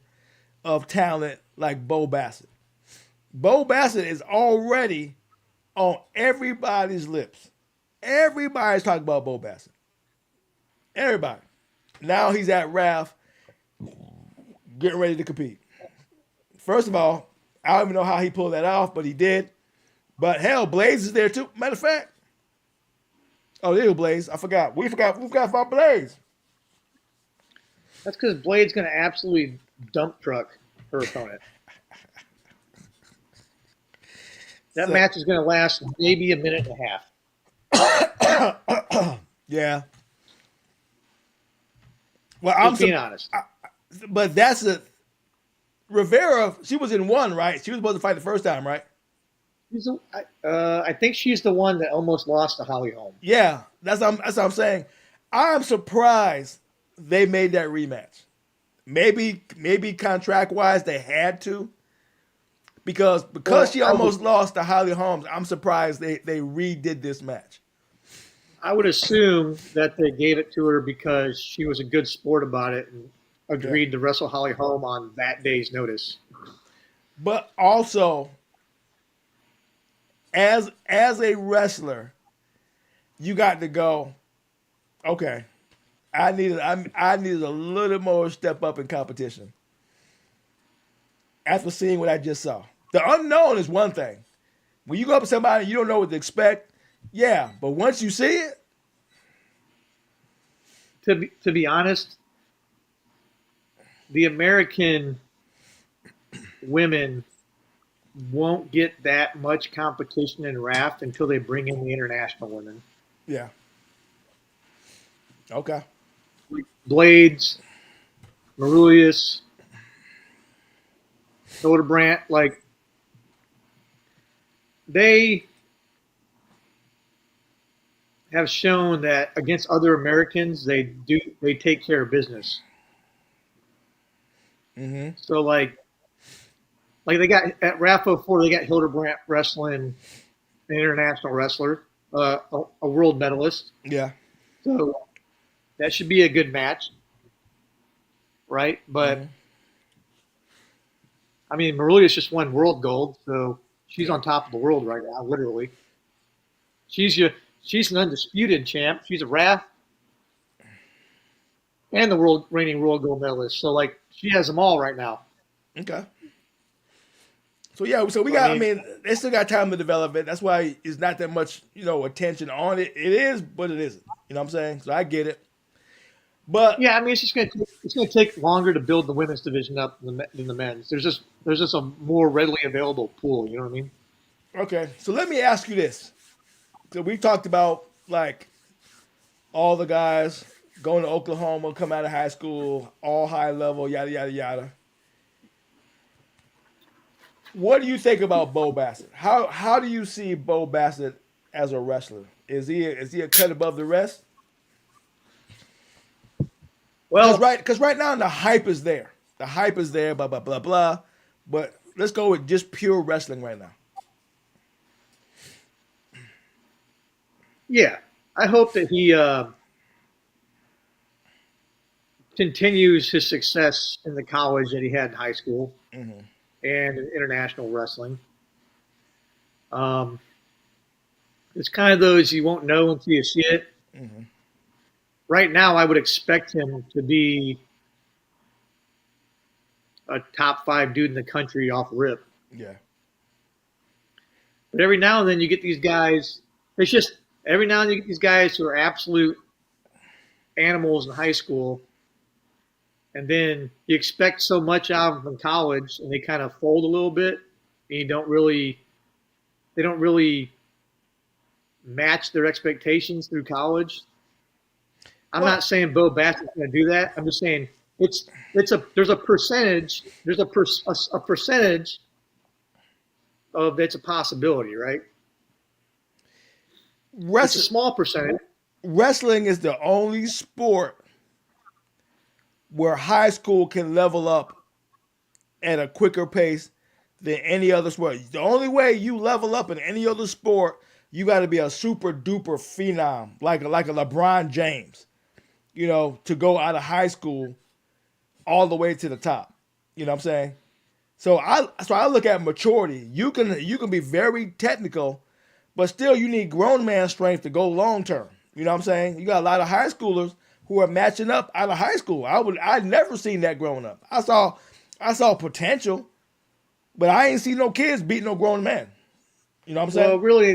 of talent like Bo Bassett. Bo Bassett is already on everybody's lips. Everybody's talking about Bo Bassett. Everybody. Now he's at RAF getting ready to compete. First of all, I don't even know how he pulled that off, but he did. But hell, Blaze is there too. Matter of fact. Oh, there you go, Blaze. I forgot. We forgot about Blaze. That's because Blade's going to absolutely dump truck her opponent. That match is going to last maybe a minute and a half. Yeah. Well, I'm being honest. But that's Rivera. She was in 1, right? She was supposed to fight the first time, right? I think she's the one that almost lost to Holly Holm. Yeah, that's what I'm saying. I'm surprised they made that rematch. Maybe contract wise they had to, because she almost lost to Holly Holmes. I'm surprised they redid this match. I would assume that they gave it to her because she was a good sport about it and agreed to wrestle Holly Holm on that day's notice. But also, as a wrestler, you got to go, okay, I needed a little more step up in competition. After seeing what I just saw. The unknown is one thing. When you go up to somebody and you don't know what to expect, yeah, but once you see it. To be honest, the American women won't get that much competition in RAF until they bring in the international women. Yeah. Okay. Blades, Marulius, Soderbrandt, like they have shown that against other Americans, they take care of business. Mm-hmm. So like Like they got at RAF 04, they got Hildebrandt wrestling an international wrestler, a world medalist. Yeah. So that should be a good match, right? But Mm-hmm. I mean, Marlia's just won world gold, so she's Yeah. on top of the world right now, literally. She's your, she's an undisputed champ. She's a RAF and the world reigning world gold medalist. So like she has them all right now. Okay. So yeah, so we So, I got. I mean, mean, they still got time to develop it. That's why it's not that much, attention on it. It is, but it isn't. You know what I'm saying? So I get it. But yeah, I mean, it's going to take longer to build the women's division up than the men's. There's just a more readily available pool. You know what I mean? okay, so let me ask you this. So we talked about like all the guys going to Oklahoma, come out of high school, all high level, yada yada yada. What do you think about Bo Bassett? How do you see Bo Bassett as a wrestler? Is he a cut above the rest? Because Well, right now the hype is there. The hype is there. Blah blah blah blah. But let's go with just pure wrestling right now. yeah, I hope that he continues his success in the college that he had in high school Mm-hmm. and in international wrestling. Um, it's kind of those you won't know until you see it. Mm-hmm. Right now, I would expect him to be a top 5 dude in the country off rip. Yeah. But every now and then you get these guys. It's just every now and then you get these guys who are absolute animals in high school, and then you expect so much out of them in college, and they kind of fold a little bit, and they don't really match their expectations through college. I'm Well, not saying Bo Bassett's going to do that. I'm just saying there's a percentage a percentage of it's a possibility, right? It's a small percentage. wrestling is the only sport where high school can level up at a quicker pace than any other sport. The only way you level up in any other sport, you got to be a super duper phenom, like a LeBron James, to go out of high school all the way to the top. You know what I'm saying? So I look at maturity. You can be very technical, but still you need grown man strength to go long term. You know what I'm saying? You got a lot of high schoolers who are matching up out of high school. I'd never seen that growing up. I saw potential, but I ain't seen no kids beat no grown man. You know what I'm Well, saying? really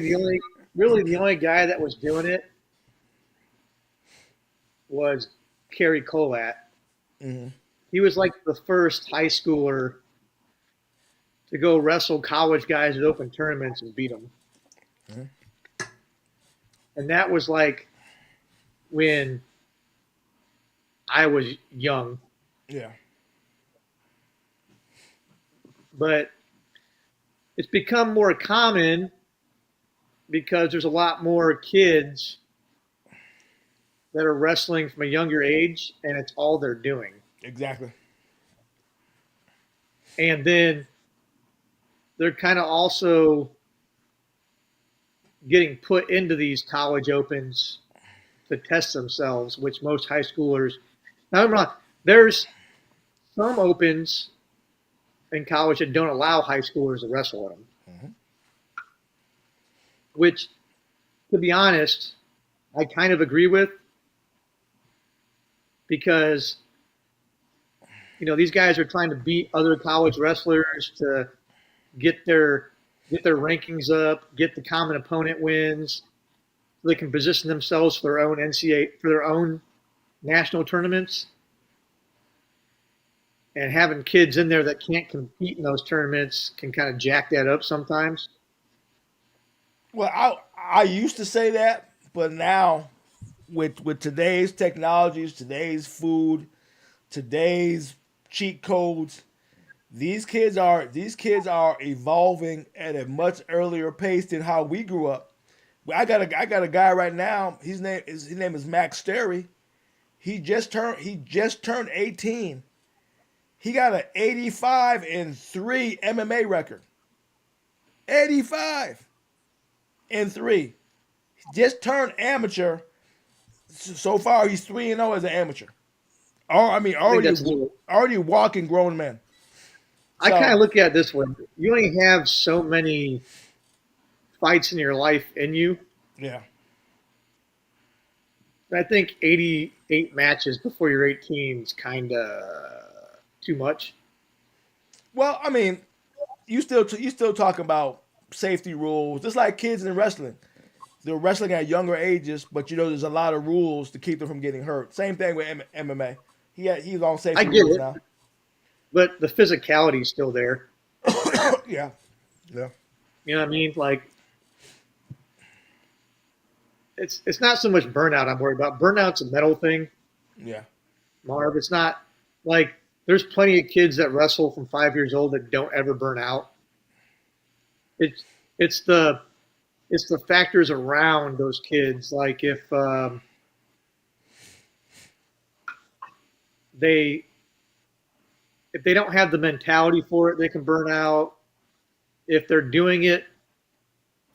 the only guy that was doing it was Kerry Colat. Mm-hmm. He was like the first high schooler to go wrestle college guys at open tournaments and beat them. Mm-hmm. And that was like when I was young. Yeah. But it's become more common because there's a lot more kids that are wrestling from a younger age, and it's all they're doing. Exactly. And then they're kind of also getting put into these college opens to test themselves, which most high schoolers. Now, I'm wrong. There's some opens in college that don't allow high schoolers to wrestle at them, Mm-hmm. which, to be honest, I kind of agree with because these guys are trying to beat other college wrestlers to get their rankings up, get the common opponent wins, so they can position themselves for their own NCAA, for their own national tournaments. And having kids in there that can't compete in those tournaments can kind of jack that up sometimes. Well, I used to say that, but now with today's technologies, today's food, today's cheat codes, these kids are evolving at a much earlier pace than how we grew up. I got a guy right now. His name is Max Sterry. He just turned 18. He got an 85-3 MMA record. 85-3. Just turned amateur. So far, he's 3-0 as an amateur. I think that's a little. Already walking grown man. I So, kind of look at it this way: you only have so many fights in your life in you. yeah. I think 88 matches before you're 18 is kind of too much. Well, I mean, you still talking about safety rules, just like kids in wrestling. They're wrestling at younger ages, but there's a lot of rules to keep them from getting hurt. Same thing with MMA. He's on I safety get rules it, now. but the physicality is still there. Yeah. Yeah. You know what I mean? Like it's not so much burnout I'm worried about. Burnout's a mental thing, Yeah. Marv. It's not like there's plenty of kids that wrestle from 5 years old that don't ever burn out. It's it's the it's the factors around those kids. Like they if they don't have the mentality for it, they can burn out. If they're doing it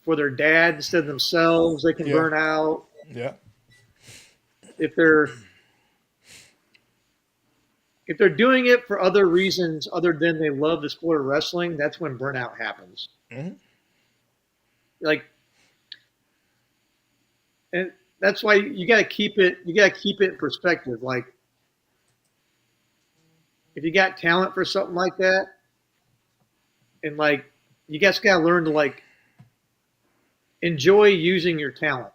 for their dad instead of themselves, they can Yeah. burn out. Yeah. If they're doing it for other reasons other than they love the sport of wrestling, that's when burnout happens. Mm-hmm. Like, and that's why you got to keep it. You got to keep it in perspective. Like, if you got talent for something like that, and like, you guys got to learn to like enjoy using your talent.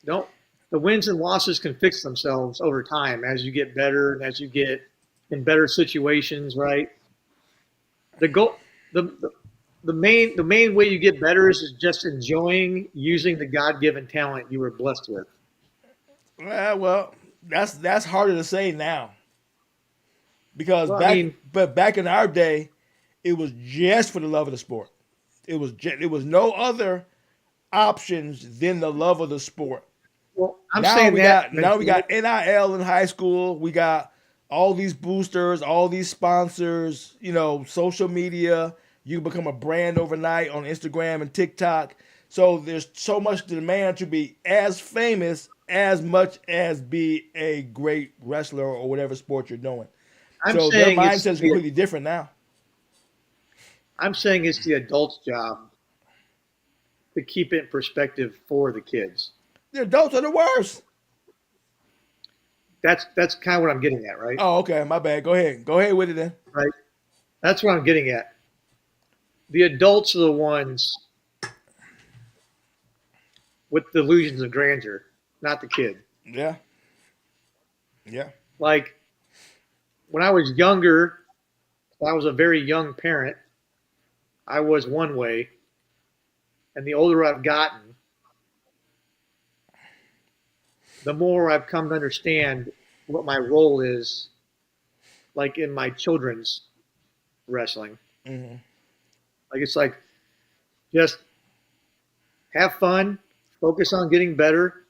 Don't the wins and losses can fix themselves over time as you get better and as you get in better situations, right? The goal, the main way you get better is just enjoying using the God-given talent you were blessed with. Well, that's harder to say now because Well, back in our day, it was just for the love of the sport. It was no other options than the love of the sport. well, I'm Now saying we that got NIL in high school. We got all these boosters, all these sponsors. Social media. You become a brand overnight on Instagram and TikTok. So there's so much demand to be as famous as much as be a great wrestler or whatever sport you're doing. I'm So their saying it's mindset is completely different now. I'm saying it's the adult's job to keep it in perspective for the kids. The adults are the worst. That's kind of what I'm getting at, right? Oh, okay. My bad. Go ahead with it then. Right. That's what I'm getting at. The adults are the ones with delusions of grandeur, not the kid. Yeah. Yeah. Like when I was younger, I was a very young parent. I was one way, and the older I've gotten, the more I've come to understand what my role is, like in my children's wrestling. Mm-hmm. Like it's like just have fun, focus on getting better,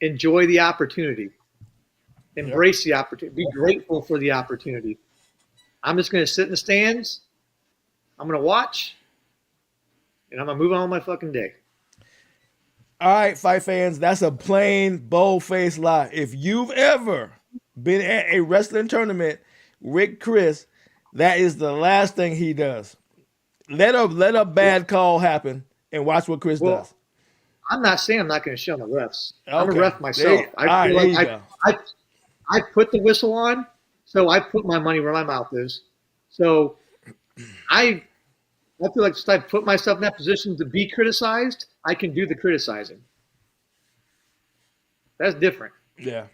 enjoy the opportunity, embrace the opportunity, be grateful for the opportunity. I'm just going to sit in the stands. I'm going to watch, and I'm going to move on with my fucking day. All right, fight fans, that's a plain, bold-faced lie. If you've ever been at a wrestling tournament with Chris, that is the last thing he does. Let a bad call happen and watch what Chris does. I'm not saying I'm not going to shit on the refs. Okay. I'm a ref myself. I put the whistle on, so I put my money where my mouth is. So I feel like if I put myself in that position to be criticized, I can do the criticizing. That's different. Yeah.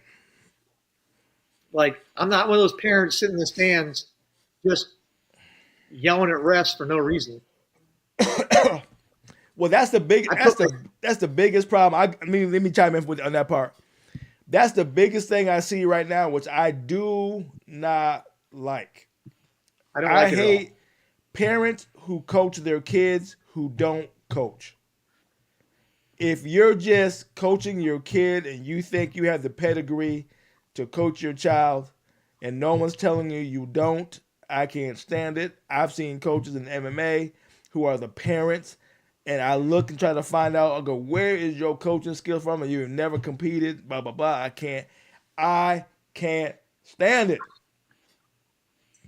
Like, I'm not one of those parents sitting in the stands just yelling at refs for no reason. Well, that's the biggest problem. I mean, let me chime in on that part. That's the biggest thing I see right now, which I do not like. I hate parents who coach their kids who don't coach. If you're just coaching your kid and you think you have the pedigree to coach your child, and no one's telling you you don't, I can't stand it. I've seen coaches in MMA who are the parents, and I look and try to find out, I go, where is your coaching skill from? And you've never competed, blah, blah, blah. I can't stand it.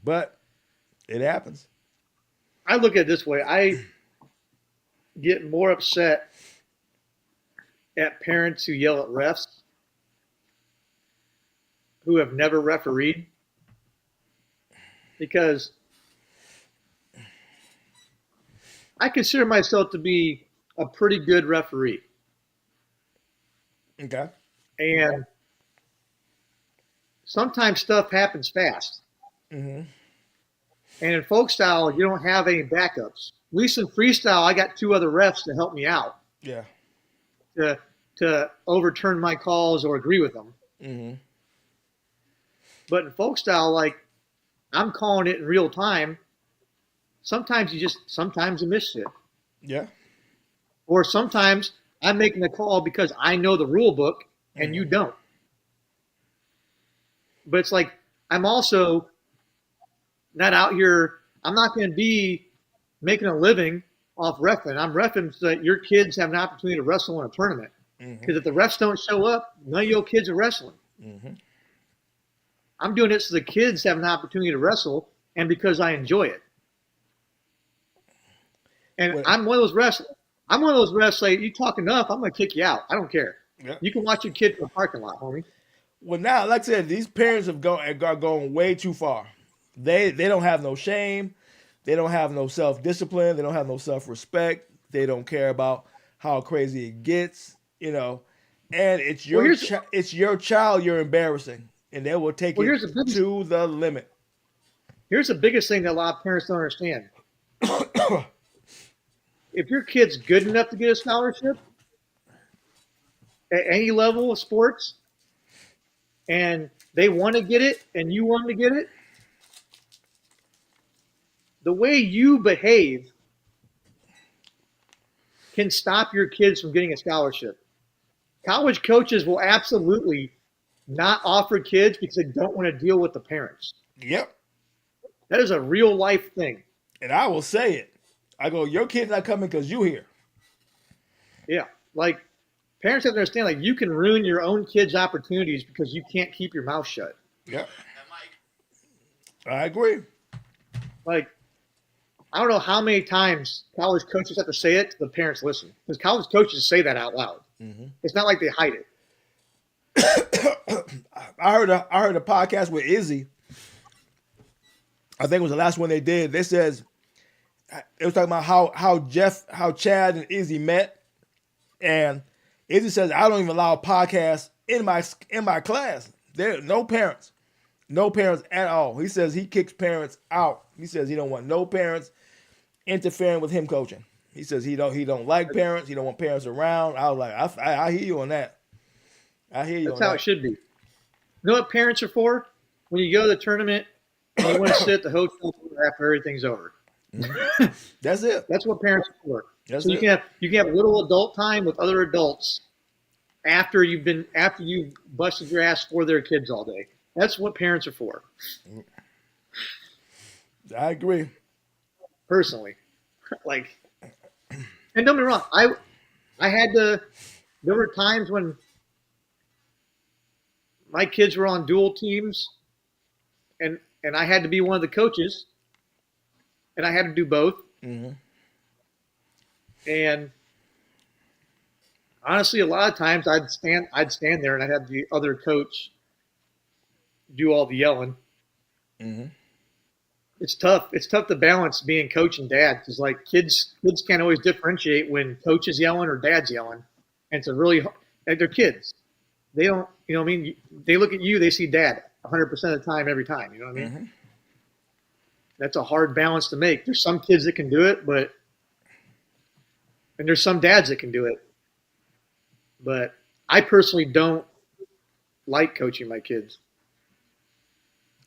But it happens. I look at it this way. I get more upset at parents who yell at refs who have never refereed, because I consider myself to be a pretty good referee. Okay. And sometimes stuff happens fast. Mm-hmm. And in folk style, you don't have any backups. At least in freestyle, I got 2 other refs to help me out. Yeah. To overturn my calls or agree with them. Mm-hmm. But in folk style, like, I'm calling it in real time. Sometimes you miss it. Yeah. Or sometimes I'm making a call because I know the rule book and you don't. But it's like, I'm also not out here. I'm not going to be making a living off reffing. I'm reffing so that your kids have an opportunity to wrestle in a tournament. Because if the refs don't show up, none of your kids are wrestling. Mm-hmm. I'm doing it so the kids have an opportunity to wrestle, and because I enjoy it. And I'm one of those refs. I'm one of those refs. Like, you talk enough, I'm going to kick you out. I don't care. Yeah. You can watch your kid from the parking lot, homie. Well, now, like I said, these parents are going way too far. They don't have no shame. They don't have no self-discipline. They don't have no self-respect. They don't care about how crazy it gets, you know. And it's your child you're embarrassing, and they will take it to the limit. Here's the biggest thing that a lot of parents don't understand. If your kid's good enough to get a scholarship at any level of sports, and they want to get it, and you want to get it, the way you behave can stop your kids from getting a scholarship. College coaches will absolutely not offer kids because they don't want to deal with the parents. Yep. That is a real life thing. And I will say it. I go, your kid's not coming because you here. Yeah. Like, parents have to understand, like, you can ruin your own kids' opportunities because you can't keep your mouth shut. Yep. I agree. Like, I don't know how many times college coaches have to say it to the parents listen. Because college coaches say that out loud. Mm-hmm. It's not like they hide it. I heard a podcast with Izzy. I think it was the last one they did. They says it was talking about how Chad and Izzy met, and Izzy says, I don't even allow podcasts in my class. There are no parents at all. He says he kicks parents out. He says he don't want no parents interfering with him coaching. He says he don't like parents. He don't want parents around. I was like, I hear you on that. I hear you. That's how it should be. You know what parents are for? When you go to the tournament and you want to sit at the hotel after everything's over. Mm-hmm. That's it. That's what parents are for. That's so you can have little adult time with other adults after you've busted your ass for their kids all day. That's what parents are for. I agree. Personally. Like, and don't get me wrong, there were times when my kids were on dual teams and I had to be one of the coaches and I had to do both. Mm-hmm. And honestly, a lot of times I'd stand there and I'd have the other coach do all the yelling. Mm-hmm. It's tough. It's tough to balance being coach and dad because, like, kids can't always differentiate when coach is yelling or dad's yelling. And it's they're kids. They don't, you know what I mean? They look at you, they see dad 100% of the time, every time. You know what I mean? Mm-hmm. That's a hard balance to make. There's some kids that can do it, and there's some dads that can do it. But I personally don't like coaching my kids.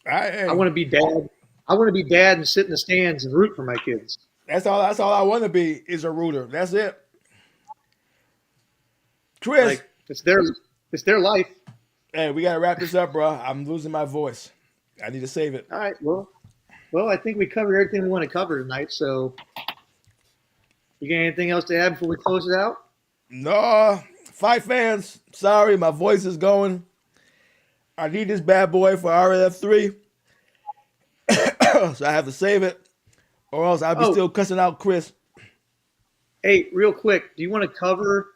I want to be dad. I want to be dad and sit in the stands and root for my kids. That's all I want to be is a rooter. That's it. Chris. Like, it's their life. Hey, we got to wrap this up, bro. I'm losing my voice. I need to save it. All right. Well, I think we covered everything we want to cover tonight. So, you got anything else to add before we close it out? No, fight fans. Sorry, my voice is going. I need this bad boy for RAF 3. So I have to save it, or else I'll be still cussing out Chris. Hey, real quick, do you want to cover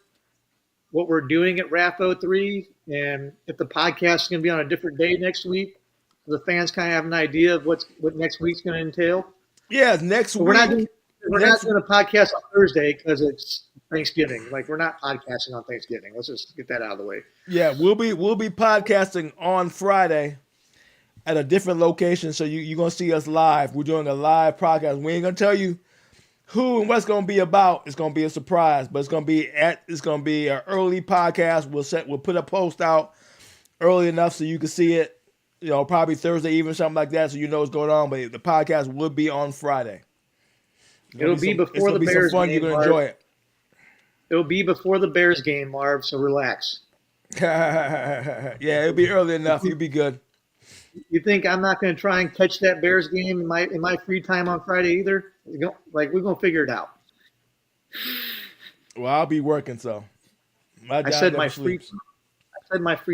what we're doing at RAF 03 and if the podcast is going to be on a different day next week? So the fans kind of have an idea of what next week's going to entail. Yeah, next week. We're not doing a podcast on Thursday because it's Thanksgiving. Like, we're not podcasting on Thanksgiving. Let's just get that out of the way. Yeah, we'll be podcasting on Friday at a different location, so you're gonna see us live. We're doing a live podcast. We ain't gonna tell you who and what's gonna be about. It's gonna be a surprise, but it's gonna be an early podcast. We'll put a post out early enough so you can see it. You know, probably Thursday evening, something like that, so you know what's going on. But the podcast will be on Friday. It'll be before the Bears game. You're gonna enjoy it. It'll be before the Bears game, Marv. So relax. Yeah, it'll be early enough. You'll be good. You think I'm not going to try and catch that Bears game in my free time on Friday either? Like, we're going to figure it out. Well, I'll be working, so I said my free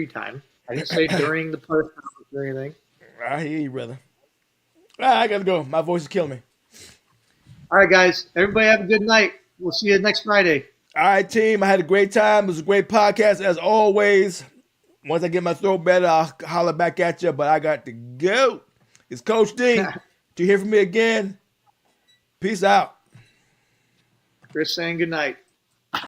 time. I didn't say during the post or anything. I hear you, brother. I gotta go. My voice is killing me. All right, guys. Everybody have a good night. We'll see you next Friday. All right, team. I had a great time. It was a great podcast as always. Once I get my throat better, I'll holler back at you, but I got to go. It's Coach D. To hear from me again, peace out. Chris saying good night.